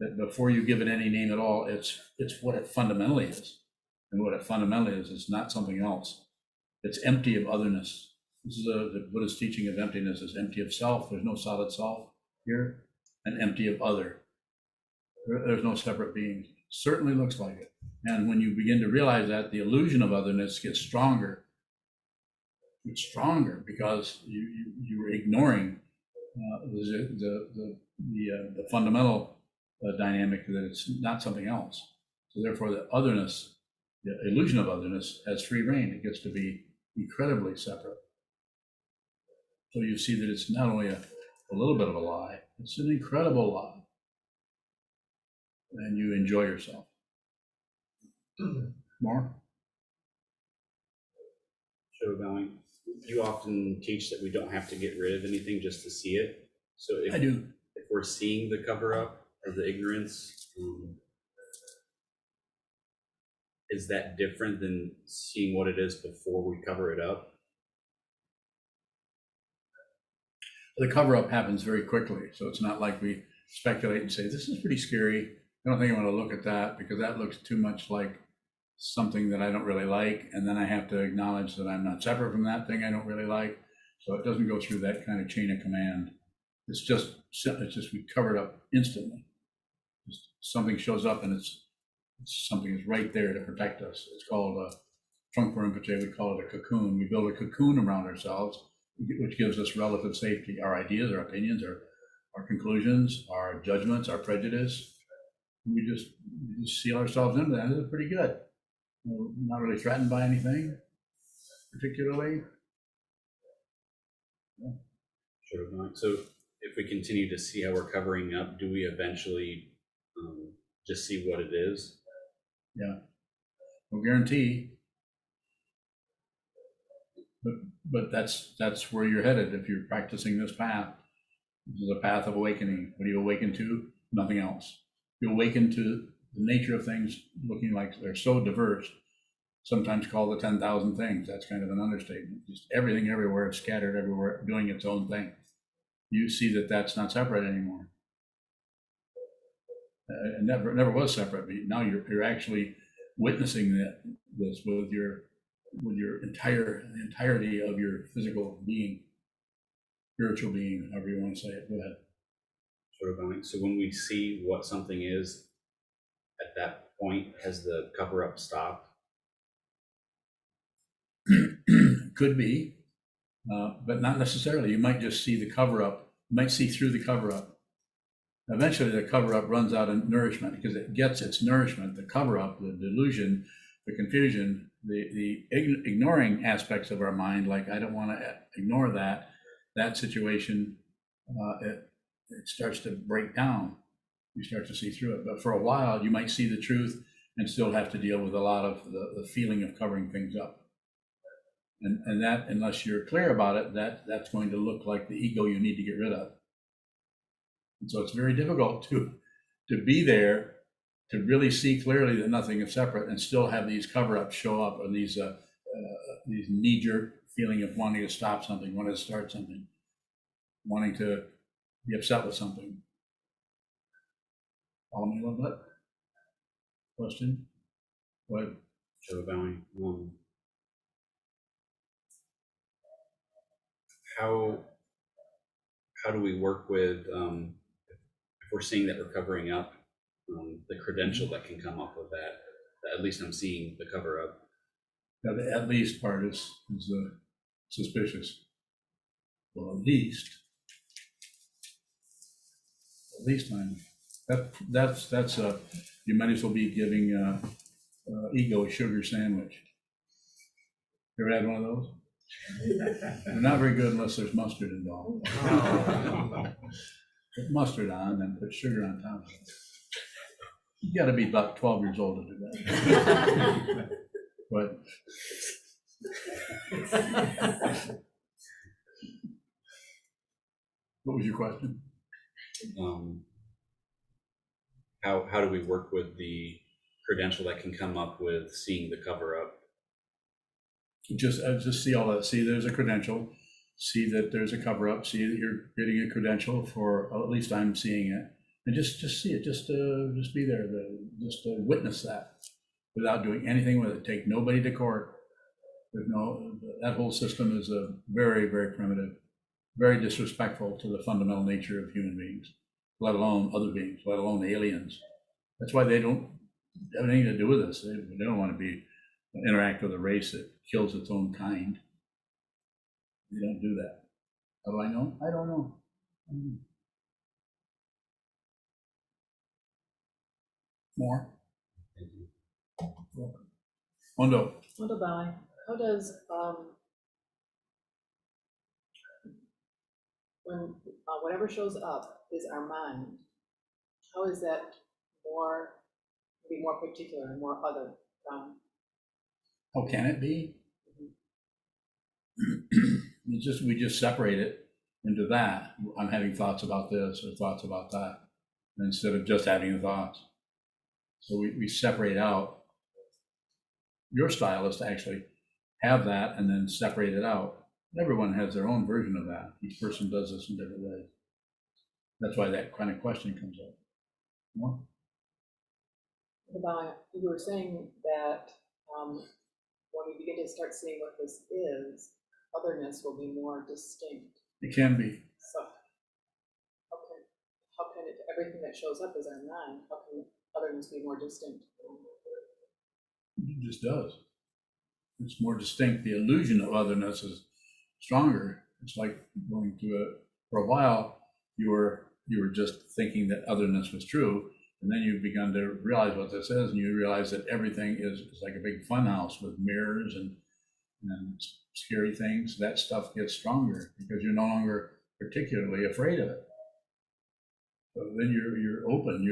That before you give it any name at all, it's what it fundamentally is. And what it fundamentally is, it's not something else. It's empty of otherness. This is the Buddhist teaching of emptiness is empty of self. There's no solid self here, and empty of other. There's no separate beings. Certainly looks like it. And when you begin to realize that, the illusion of otherness gets stronger. It's stronger because you're ignoring the fundamental dynamic that it's not something else. So therefore, the otherness, the illusion of otherness, has free reign. It gets to be incredibly separate. So you see that it's not only a little bit of a lie, it's an incredible lie. And you enjoy yourself. More? Show bowing. You often teach that we don't have to get rid of anything just to see it. So I do. If we're seeing the cover up or the ignorance, is that different than seeing what it is before we cover it up? The cover up happens very quickly. So it's not like we speculate and say, this is pretty scary. I don't think I want to look at that because that looks too much like something that I don't really like. And then I have to acknowledge that I'm not separate from that thing I don't really like. So it doesn't go through that kind of chain of command. It's just we cover it up instantly. Just something shows up and it's something is right there to protect us. It's called Trungpa Rinpoche, we call it a cocoon. We build a cocoon around ourselves, which gives us relative safety. Our ideas, our opinions, our conclusions, our judgments, our prejudice. We just seal ourselves into that. It's pretty good. We're not really threatened by anything, particularly. Yeah. Sure. So if we continue to see how we're covering up, do we eventually just see what it is? Yeah. No guarantee. But that's where you're headed if you're practicing this path. This is a path of awakening. What do you awaken to? Nothing else. You awaken to the nature of things looking like they're so diverse, sometimes called the 10,000 things. That's kind of an understatement. Just everything everywhere, it's scattered everywhere, doing its own thing. You see that that's not separate anymore. It never was separate, but now you're actually witnessing this with your entirety of your physical being, spiritual being, however you want to say it. Go ahead. So when we see what something is, at that point, has the cover up stopped? Could be, but not necessarily. You might just see the cover up, you might see through the cover up. Eventually the cover up runs out of nourishment because it gets its nourishment, the cover up, the delusion, the confusion, the ignoring aspects of our mind, like I don't want to ignore that situation, it starts to break down. You start to see through it. But for a while, you might see the truth and still have to deal with a lot of the feeling of covering things up. And that, unless you're clear about it, that's going to look like the ego you need to get rid of. And so it's very difficult to be there, to really see clearly that nothing is separate and still have these cover-ups show up, or these knee-jerk feeling of wanting to stop something, wanting to start something, wanting to be upset with something. Follow me a little bit? Question? What? Joe bowing. How do we work with, if we're seeing that we're covering up, the credential that can come up with that at least I'm seeing the cover up. Now, the at least part is suspicious. Well, at least I'm, that's you might as well be giving ego a sugar sandwich. You ever had one of those? They're not very good unless there's mustard involved. Put mustard on and put sugar on top of it. You got to be about 12 years old to do that. But what was your question? How do we work with the credential that can come up with seeing the cover up? Just see all that. See, there's a credential. See that there's a cover up. See that you're getting a credential for, at least I'm seeing it, and just see it. Just be there. Just witness that without doing anything with it. Take nobody to court. There's no. That whole system is a very, very primitive, very disrespectful to the fundamental nature of human beings, let alone other beings, let alone aliens. That's why they don't have anything to do with us. They don't want to interact with a race that kills its own kind. They don't do that. How do I know? I don't know. More? Welcome. Mondo. Mondo bowing. How does when whatever shows up is our mind, how is that be more particular and more other from? How can it be? We just separate it into that. I'm having thoughts about this or thoughts about that, instead of just having the thoughts. So we separate out. Your style is to actually have that and then separate it out. Everyone has their own version of that. Each person does this in different ways. That's why that kind of question comes up. More? You were saying that when we begin to start seeing what this is, otherness will be more distinct. It can be. So how can everything that shows up is our mind? How can otherness be more distinct? It just does. It's more distinct. The illusion of otherness is stronger. It's like going to for a while, you were just thinking that otherness was true. And then you've begun to realize what this is, and you realize that everything is like a big fun house with mirrors and scary things. That stuff gets stronger because you're no longer particularly afraid of it. So then you're open.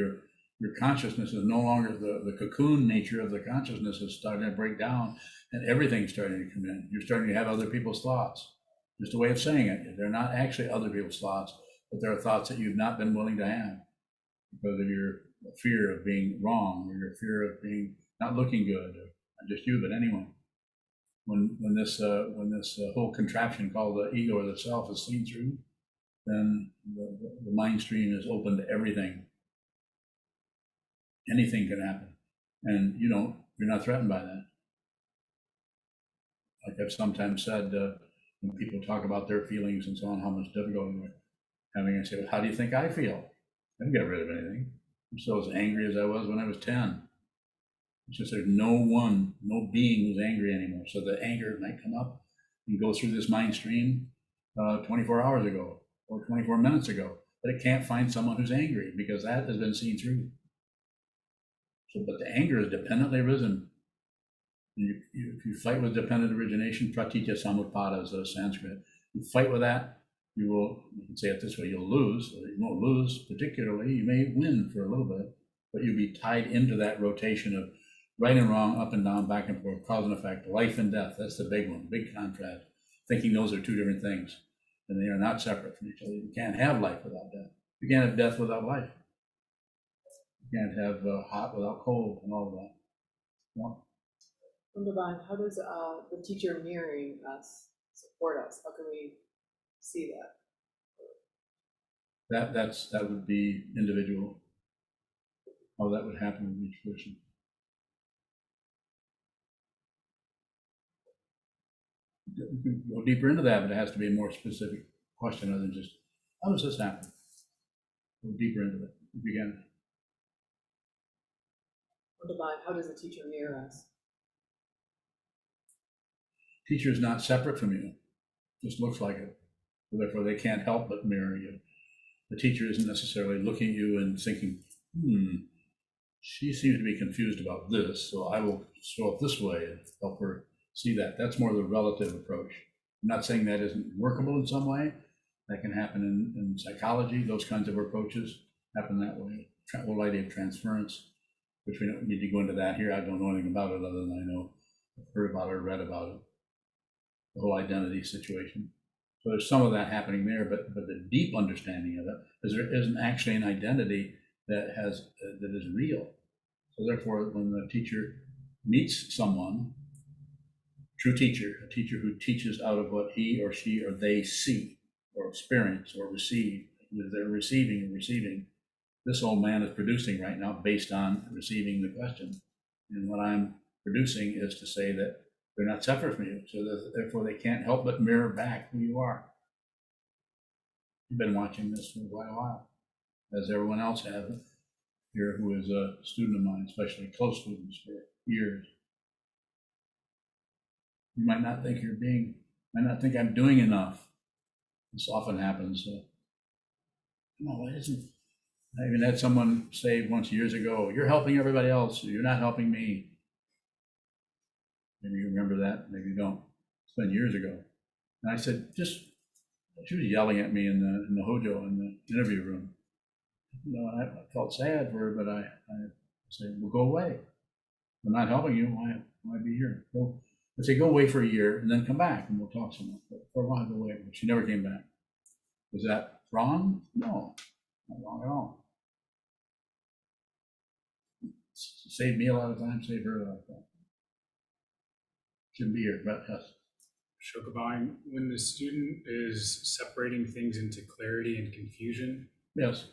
Your consciousness is no longer the cocoon nature of the consciousness is starting to break down, and everything's starting to come in. You're starting to have other people's thoughts. Just a way of saying it. They're not actually other people's thoughts, but they're thoughts that you've not been willing to have because of your fear of being wrong, or your fear of being not looking good, or not just you, but anyone. When this whole contraption called the ego or the self is seen through, then the mind stream is open to everything. Anything can happen, and you're not threatened by that. Like I've sometimes said, when people talk about their feelings and so on, how much difficulty they're having, I say, well, how do you think I feel? I didn't get rid of anything. I'm still as angry as I was when I was 10. It's just there's no being who's angry anymore. So the anger might come up and go through this mind stream 24 hours ago or 24 minutes ago, but it can't find someone who's angry because that has been seen through. So, but the anger is dependently arisen. If you fight with dependent origination, pratitya samutpada is a Sanskrit. You fight with that, you can say it this way, you'll lose, or you won't lose particularly, you may win for a little bit, but you'll be tied into that rotation of right and wrong, up and down, back and forth, cause and effect, life and death. That's the big one, big contrast. Thinking those are two different things, and they are not separate from each other. You can't have life without death. You can't have death without life. You can't have hot without cold and all of that. Well, Divine, how does the teacher mirroring us support us? How can we see that? that would be individual. How that would happen with each person. You can go deeper into that, but it has to be a more specific question other than just, how does this happen? Go deeper into it if you can. Divine, how does the teacher mirror us? Teacher is not separate from you, just looks like it. Therefore, they can't help but mirror you. The teacher isn't necessarily looking at you and thinking, she seems to be confused about this, so I will show up this way and help her see that. That's more the relative approach. I'm not saying that isn't workable in some way. That can happen in psychology. Those kinds of approaches happen that way. The whole idea of transference, which we don't need to go into that here. I don't know anything about it other than I know, I've heard about it or read about it. The whole identity situation. So there's some of that happening there, but the deep understanding of it is there isn't actually an identity that is real. So therefore, when the teacher meets someone, true teacher, a teacher who teaches out of what he or she or they see or experience or receive, they're receiving. This old man is producing right now based on receiving the question. And what I'm producing is to say that they're not separate from you, so therefore they can't help but mirror back who you are. You've been watching this for quite a while, as everyone else has here who is a student of mine, especially close students for years. You might not think might not think I'm doing enough. This often happens. No, it isn't. I even had someone say once years ago, "You're helping everybody else, you're not helping me." Maybe you remember that, maybe you don't. It's been years ago. And I said, she was yelling at me in the hojo, in the interview room. I felt sad for her, but I said, well, go away. I'm not helping you, why be here? Well, I said, go away for a year and then come back and we'll talk some more. But for a while, go away. But she never came back. Was that wrong? No, not wrong at all. Saved me a lot of time, saved her a lot of time. Shouldn't be here, but yes. Sokuzan, when the student is separating things into clarity and confusion, Yes.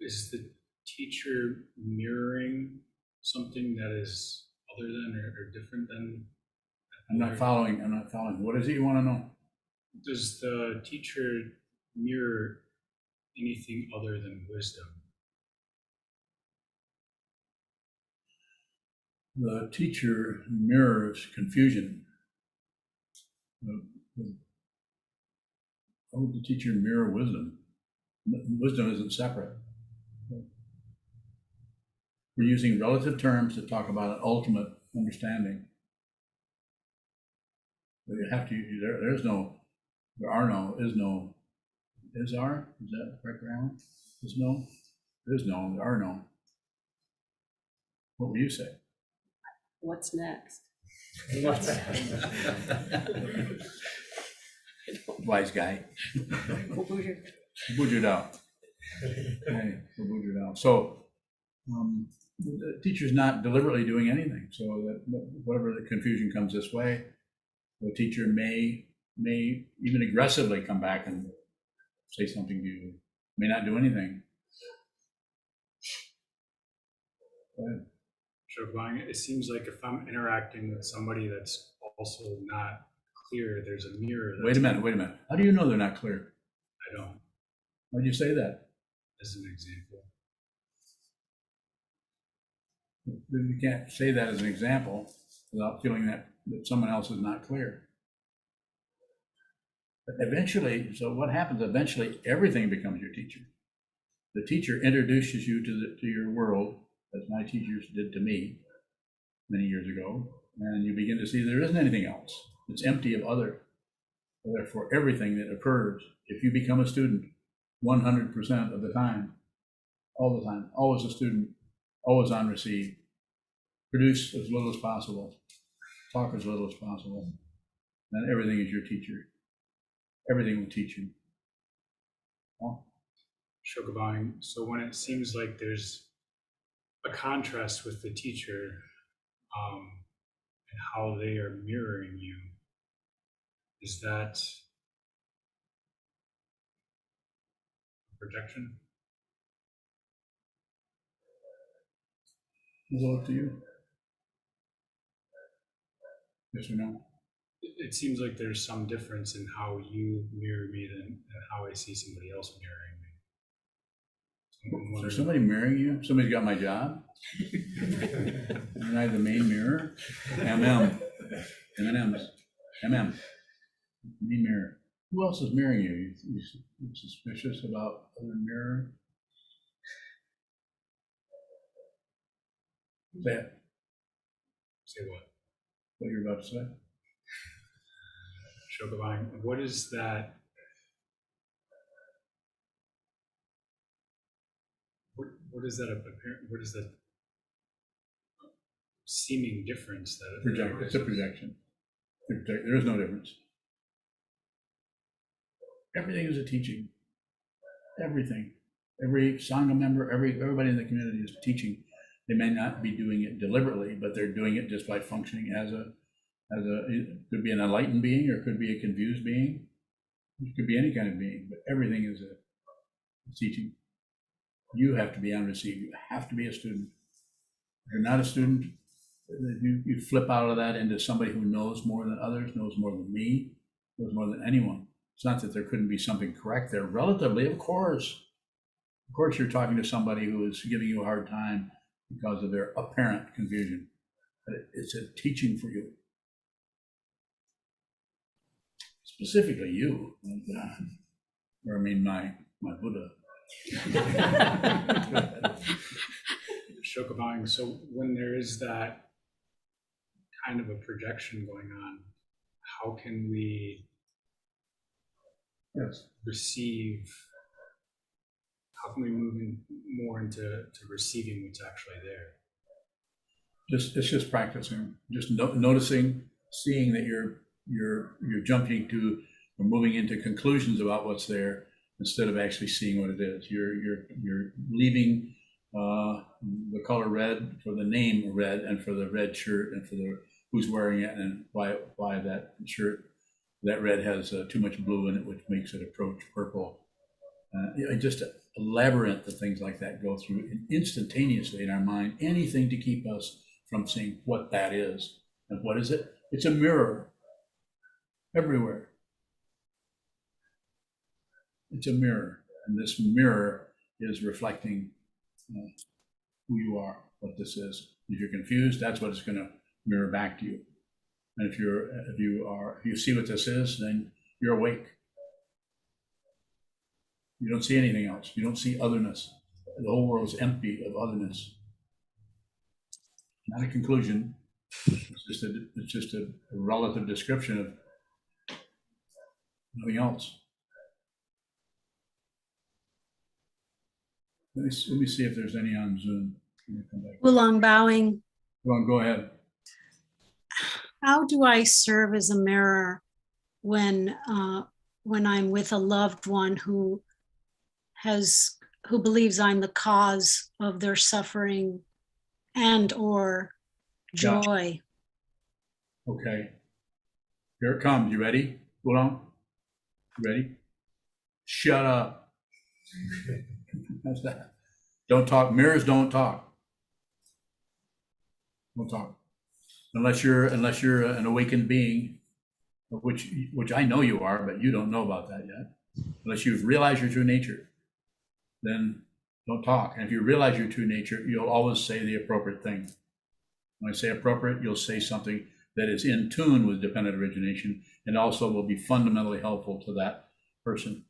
is the teacher mirroring something that is other than or different than? I'm not following. What is it you want to know? Does the teacher mirror anything other than wisdom? The teacher mirrors confusion. How would the teacher mirror wisdom? Wisdom isn't separate. We're using relative terms to talk about an ultimate understanding. But you have to, is that correct grammar? Is no? There is no, there are no. What will you say? What's next? Wise guy. Bujudao. Okay, Bujudao. So the teacher's not deliberately doing anything. So that whatever the confusion comes this way, the teacher may even aggressively come back and say something to you. May not do anything. Go ahead. Sokuzan, it seems like if I'm interacting with somebody that's also not clear, there's a mirror. Wait a minute. How do you know they're not clear? I don't. Why'd you say that? As an example. You can't say that as an example without feeling that someone else is not clear. But eventually, so what happens? Eventually, everything becomes your teacher. The teacher introduces you to your world, as my teachers did to me many years ago, and you begin to see there isn't anything else. It's empty of other. Therefore, everything that occurs, if you become a student 100% of the time, all the time, always a student, always on receive, produce as little as possible, talk as little as possible, then everything is your teacher. Everything will teach you. Oh. Sokuzan, so when it seems like there's a contrast with the teacher and how they are mirroring you, is that a projection? Is it up to you? Yes or no? It seems like there's some difference in how you mirror me than how I see somebody else mirroring me. So somebody mirroring you? Somebody's got my job? Aren't I the main mirror? M&M's. MM. Main mirror. Who else is mirroring you? You suspicious about other mirror? Say it. Say what? What you're about to say? Sokuzan, what is that? What is that apparent? What is that seeming difference that It's a projection. There is no difference. Everything is a teaching. Everything. Every Sangha member, everybody in the community is teaching. They may not be doing it deliberately, but they're doing it just by functioning as a, it could be an enlightened being, or it could be a confused being. It could be any kind of being, but everything is a teaching. You have to be on receive. You have to be a student. If you're not a student, you flip out of that into somebody who knows more than others, knows more than me, knows more than anyone. It's not that there couldn't be something correct there. Relatively, of course. Of course, you're talking to somebody who is giving you a hard time because of their apparent confusion. But it's a teaching for you. Specifically you, or I mean my Buddha. Sokuzan, so when there is that kind of a projection going on, how can we receive? How can we move in more into receiving what's actually there? It's just practicing, just noticing, seeing that you're jumping to or moving into conclusions about what's there instead of actually seeing what it is. You're leaving the color red for the name red, and for the red shirt, and for the who's wearing it, and why that shirt, that red has too much blue in it, which makes it approach purple. Just a labyrinth of things like that go through instantaneously in our mind. Anything to keep us from seeing what that is. And what is it? It's a mirror everywhere. It's a mirror, and this mirror is reflecting who you are, what this is. If you're confused, that's what it's going to mirror back to you. And if you see what this is, then you're awake. You don't see anything else. You don't see otherness. The whole world is empty of otherness. Not a conclusion. It's just a relative description of nothing else. Let me see if there's any on Zoom. Wulong bowing. Go ahead. How do I serve as a mirror when I'm with a loved one who believes I'm the cause of their suffering and or joy? Okay. Here it comes. You ready? Wulong? You ready? Shut up. How's that? Don't talk. Mirrors don't talk. Don't talk. Unless you're an awakened being, which I know you are, but you don't know about that yet. Unless you've realized your true nature, then Don't talk. And if you realize your true nature, you'll always say the appropriate thing. When I say appropriate, you'll say something that is in tune with dependent origination and also will be fundamentally helpful to that person.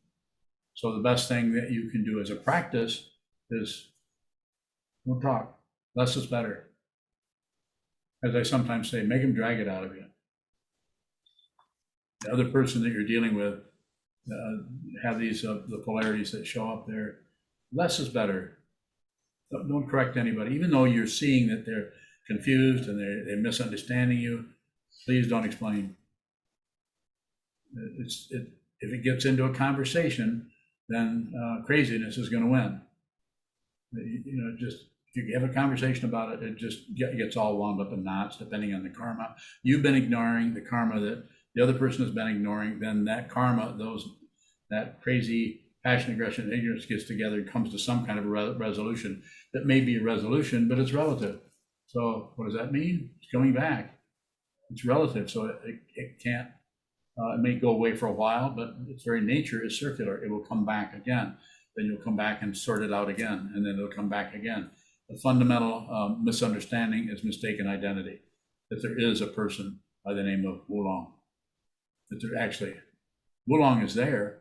So the best thing that you can do as a practice is don't talk. Less is better. As I sometimes say, make them drag it out of you. The other person that you're dealing with have these the polarities that show up there. Less is better. Don't correct anybody, even though you're seeing that they're confused and they're misunderstanding you. Please don't explain. If it gets into a conversation, then craziness is going to win. Just if you have a conversation about it, it just gets all wound up in knots, depending on the karma. You've been ignoring the karma that the other person has been ignoring, then that karma, that crazy passion, aggression, and ignorance gets together and comes to some kind of a resolution. That may be a resolution, but it's relative. So what does that mean? It's coming back. It's relative, so it can't, it may go away for a while, but its very nature is circular. It will come back again. Then you'll come back and sort it out again, and then it'll come back again. The fundamental misunderstanding is mistaken identity, that there is a person by the name of Wulong. That there actually, Wulong is there.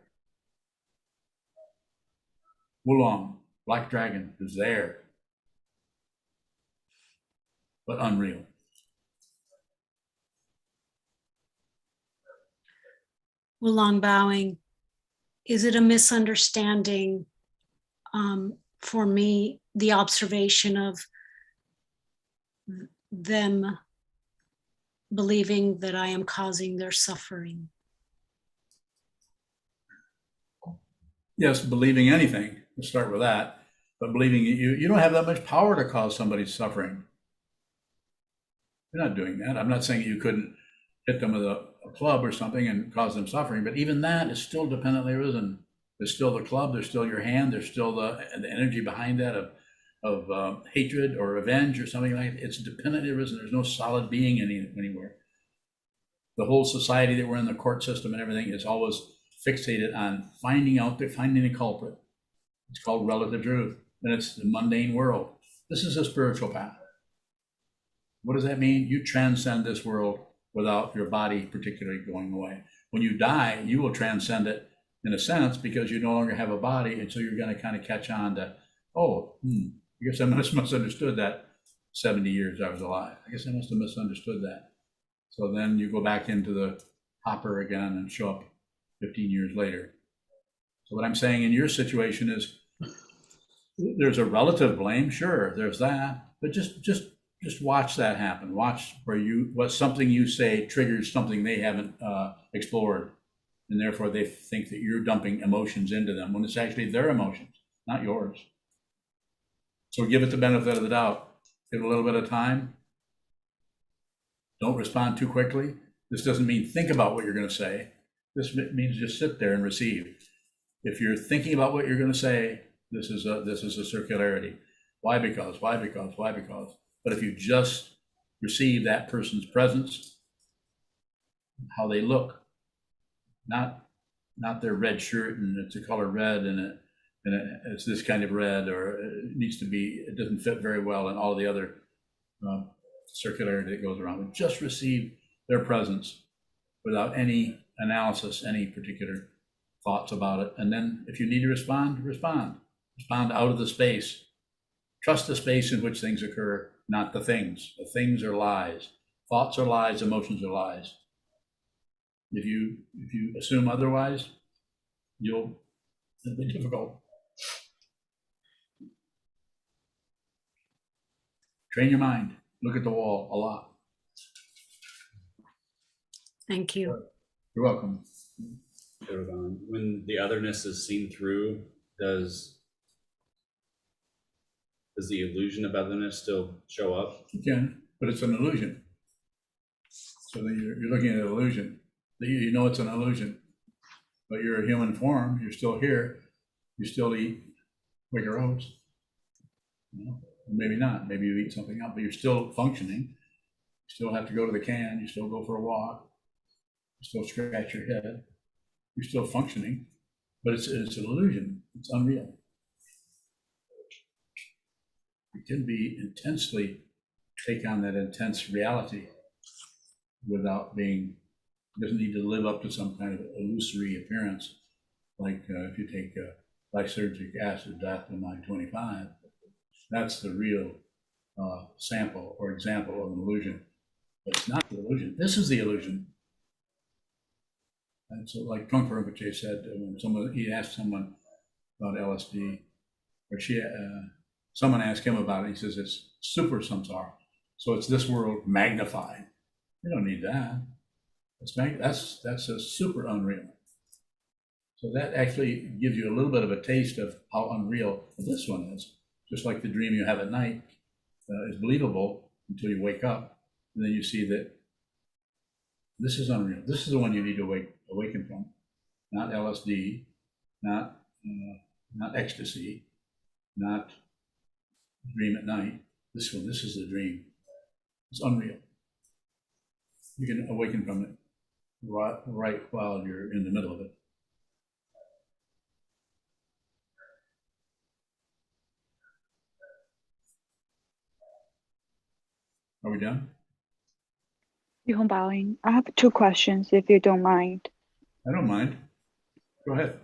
Wulong, Black Dragon, is there, but unreal. Wulong bowing. Is it a misunderstanding for me, the observation of them believing that I am causing their suffering? Yes, believing anything, let's start with that, but believing you don't have that much power to cause somebody's suffering. You're not doing that. I'm not saying you couldn't hit them with a club or something and cause them suffering, but even that is still dependently arisen. There's still the club, there's still your hand, there's still the energy behind that of hatred or revenge or something like that. It's dependently arisen. There's no solid being anywhere. The whole society that we're in, the court system and everything, is always fixated on finding the culprit. It's called relative truth, and it's the mundane world. This is a spiritual path. What does that mean? You transcend this world without your body particularly going away. When you die, you will transcend it in a sense because you no longer have a body, and so you're going to kind of catch on to, I guess I must have misunderstood that 70 years I was alive. I guess I must have misunderstood that. So then you go back into the hopper again and show up 15 years later. So what I'm saying in your situation is there's a relative blame, sure, there's that, but just watch that happen. Watch where what something you say triggers something they haven't explored, and therefore they think that you're dumping emotions into them when it's actually their emotions, not yours. So give it the benefit of the doubt. Give it a little bit of time. Don't respond too quickly. This doesn't mean think about what you're going to say. This means just sit there and receive. If you're thinking about what you're going to say, this is a circularity. Why? Because. But if you just receive that person's presence, how they look, not their red shirt and it's a color red and it's this kind of red, or it doesn't fit very well, and all the other circularity that goes around. Just receive their presence without any analysis, any particular thoughts about it. And then if you need to respond. Respond out of the space. Trust the space in which things occur, not the things. The things are lies. Thoughts are lies, emotions are lies. If you assume otherwise, it'll be difficult. Train your mind. Look at the wall a lot. Thank you. You're welcome. When the otherness is seen through, does the illusion of otherness still show up? You can, but it's an illusion. So you're looking at an illusion. You know it's an illusion, but you're a human form. You're still here. You still eat Quaker oats. Maybe not. Maybe you eat something else, but you're still functioning. You still have to go to the can. You still go for a walk. You still scratch your head. You're still functioning, but it's an illusion. It's unreal. can be intensely, take on that intense reality without being, doesn't need to live up to some kind of illusory appearance. Like if you take lysergic acid, diethylamide 25, that's the real sample or example of an illusion. But it's not the illusion. This is the illusion. And so, like Trungpa Rinpoche said, when he asked someone about LSD, or someone asked him about it, he says it's super samsara. So it's this world magnified. You don't need that. That's a super unreal. So that actually gives you a little bit of a taste of how unreal this one is. Just like the dream you have at night is believable until you wake up, and then you see that this is unreal. This is the one you need to awaken from, not LSD, not ecstasy, not dream at night. This one, this is the dream. It's unreal. You can awaken from it right while you're in the middle of it. Are we done? Yuhong Baoing, I have 2 questions, if you don't mind. I don't mind. Go ahead.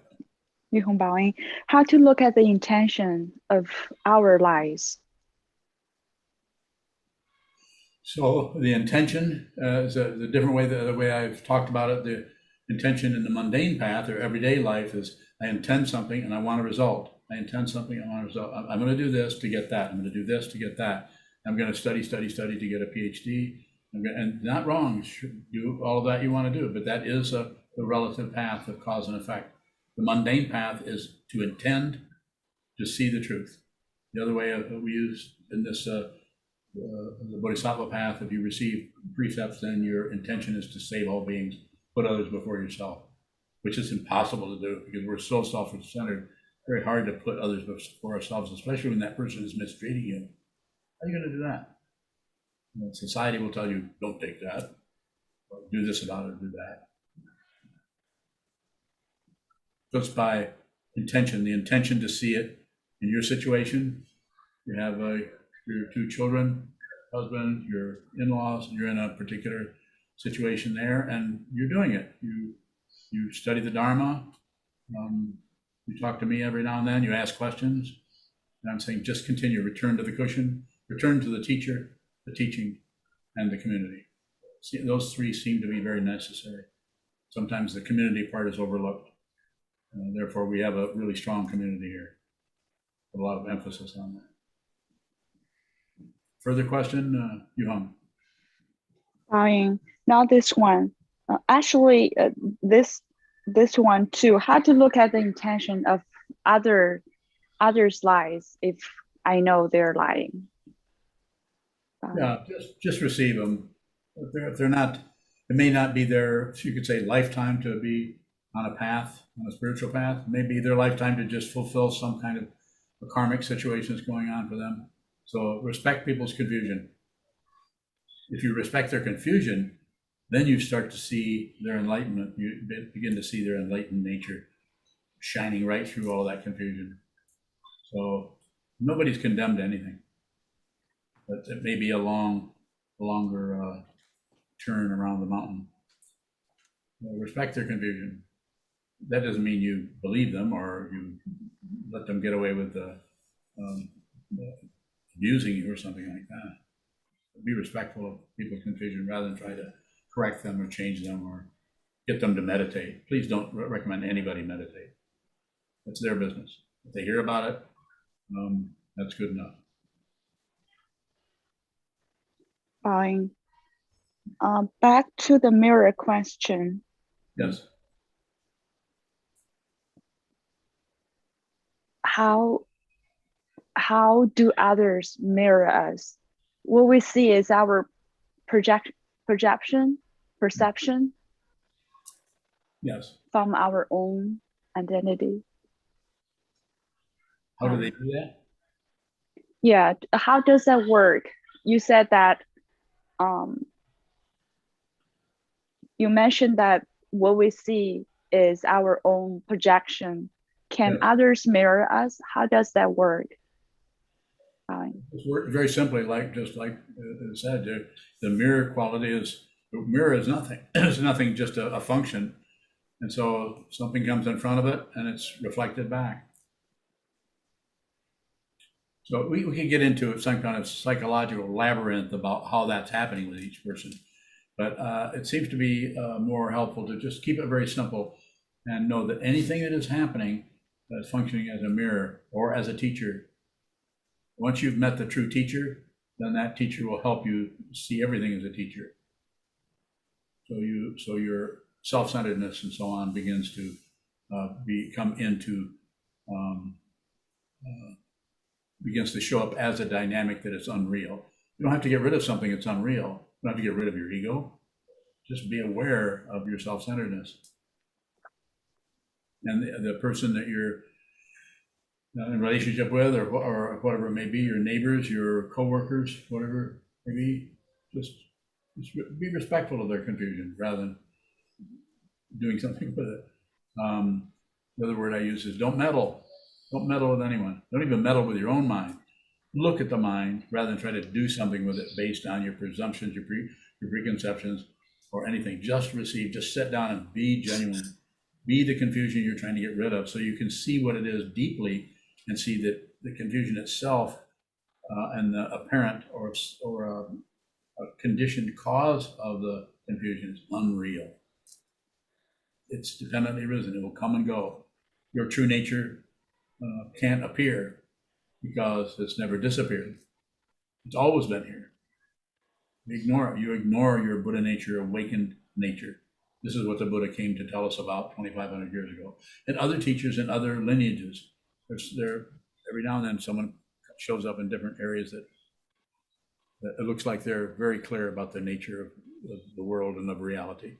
Yuhong Baoing, how to look at the intention of our lives? So the intention is the different way, the way I've talked about it. The intention in the mundane path or everyday life is I intend something and I want a result. I intend something, I want a result. I'm going to do this to get that. I'm going to do this to get that. I'm going to study to get a PhD. And not wrong, do all of that you want to do, but that is the relative path of cause and effect. The mundane path is to intend to see the truth. The other way we use in this the Bodhisattva Path, if you receive precepts, then your intention is to save all beings, put others before yourself, which is impossible to do because we're so self-centered. Very hard to put others before ourselves, especially when that person is mistreating you. How are you going to do that? Society will tell you, don't take that, or do this about it, do that. Just by intention, the intention to see it in your situation. You have your 2 children, husband, your in-laws, and you're in a particular situation there, and you're doing it. You study the Dharma. You talk to me every now and then. You ask questions, and I'm saying just continue. Return to the cushion. Return to the teacher, the teaching, and the community. See, those 3 seem to be very necessary. Sometimes the community part is overlooked. Therefore, we have a really strong community here. A lot of emphasis on that. Further question, Yuhong? Baoing, not this one. Actually, this one too. How to look at the intention of others' lies if I know they're lying? Yeah, just receive them. If they're not, it may not be their, you could say, lifetime to be on a path, on a spiritual path. It may be their lifetime to just fulfill some kind of a karmic situation that's going on for them. So respect people's confusion. If you respect their confusion, then you start to see their enlightenment. You begin to see their enlightened nature shining right through all that confusion. So nobody's condemned to anything. But it may be a longer turn around the mountain. Respect their confusion. That doesn't mean you believe them or you let them get away with abusing you or something like that. Be respectful of people's confusion rather than try to correct them or change them or get them to meditate. Please don't recommend anybody meditate. That's their business. If they hear about it, that's good enough. Fine. Back to the mirror question. Yes. How do others mirror us? What we see is our perception Yes. from our own identity. How do they do that? Yeah, how does that work? You said that you mentioned that what we see is our own projection. Can Yes. others mirror us? How does that work? very simply, just like it said, the mirror quality is, the mirror is nothing. It's nothing, just a function. And so something comes in front of it and it's reflected back. So we can get into some kind of psychological labyrinth about how that's happening with each person. But it seems to be more helpful to just keep it very simple and know that anything that is happening that's functioning as a mirror or as a teacher, once you've met the true teacher, then that teacher will help you see everything as a teacher. So your self-centeredness and so on begins to come into, begins to show up as a dynamic that is unreal. You don't have to get rid of something that's unreal. You don't have to get rid of your ego. Just be aware of your self-centeredness. And the person that you're in relationship with, or whatever it may be, your neighbors, your coworkers, whatever it may be, just be respectful of their confusion rather than doing something with it. The other word I use is don't meddle. Don't meddle with anyone. Don't even meddle with your own mind. Look at the mind rather than try to do something with it based on your presumptions, your preconceptions, or anything. Just receive, just sit down and be genuine. Be the confusion you're trying to get rid of so you can see what it is deeply and see that the confusion itself and the apparent or a conditioned cause of the confusion is unreal. It's dependently risen. It will come and go. Your true nature can't appear because it's never disappeared. It's always been here. You ignore it. You ignore your Buddha nature, awakened nature. This is what the Buddha came to tell us about 2,500 years ago. And other teachers in other lineages, every now and then someone shows up in different areas that it looks like they're very clear about the nature of the world and of reality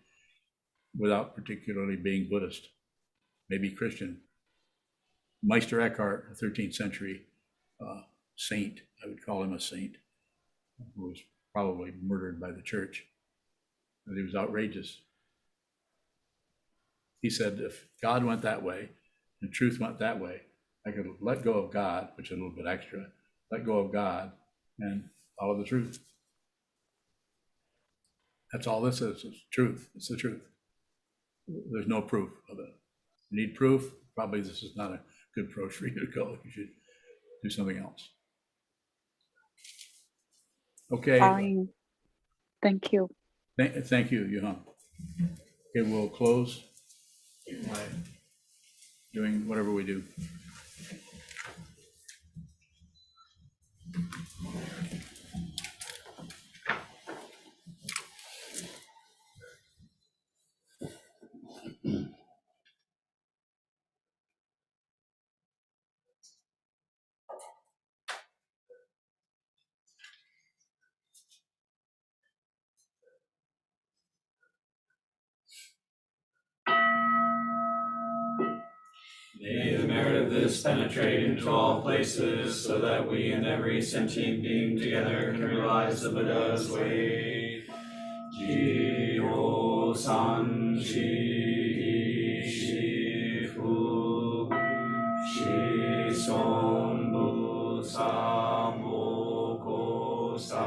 without particularly being Buddhist, maybe Christian. Meister Eckhart, a 13th century saint, I would call him a saint, who was probably murdered by the church, but he was outrageous. He said, if God went that way and truth went that way, I could let go of God, which is a little bit extra, let go of God and follow the truth. That's all this is truth. It's the truth. There's no proof of it. You need proof? Probably this is not a good approach for you to go. You should do something else. Okay. Fine. Thank you. Thank you, Yuhan. Okay, we'll close by doing whatever we do. May the merit of this penetrate into all places, so that we and every sentient being together can realize the Buddha's way. Ji-ho san shi shi-fu shi-son bu-sa mo-ko-sa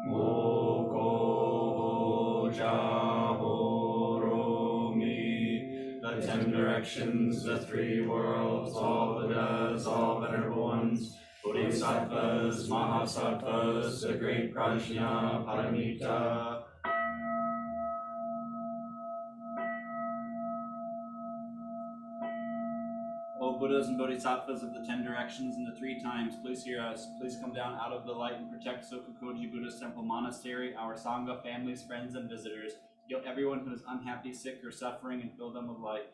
mo-ko-ja-ho-ro-mi. The 10 directions, the 3 worlds, all Buddhas, all venerable ones, Bodhisattvas, Mahasattvas, the great Prajna, Paramita. O Buddhas and Bodhisattvas of the 10 directions and the 3 times, please hear us. Please come down out of the light and protect Sokukoji Buddhist Temple Monastery, our Sangha, families, friends, and visitors. Heal everyone who is unhappy, sick, or suffering, and fill them with light.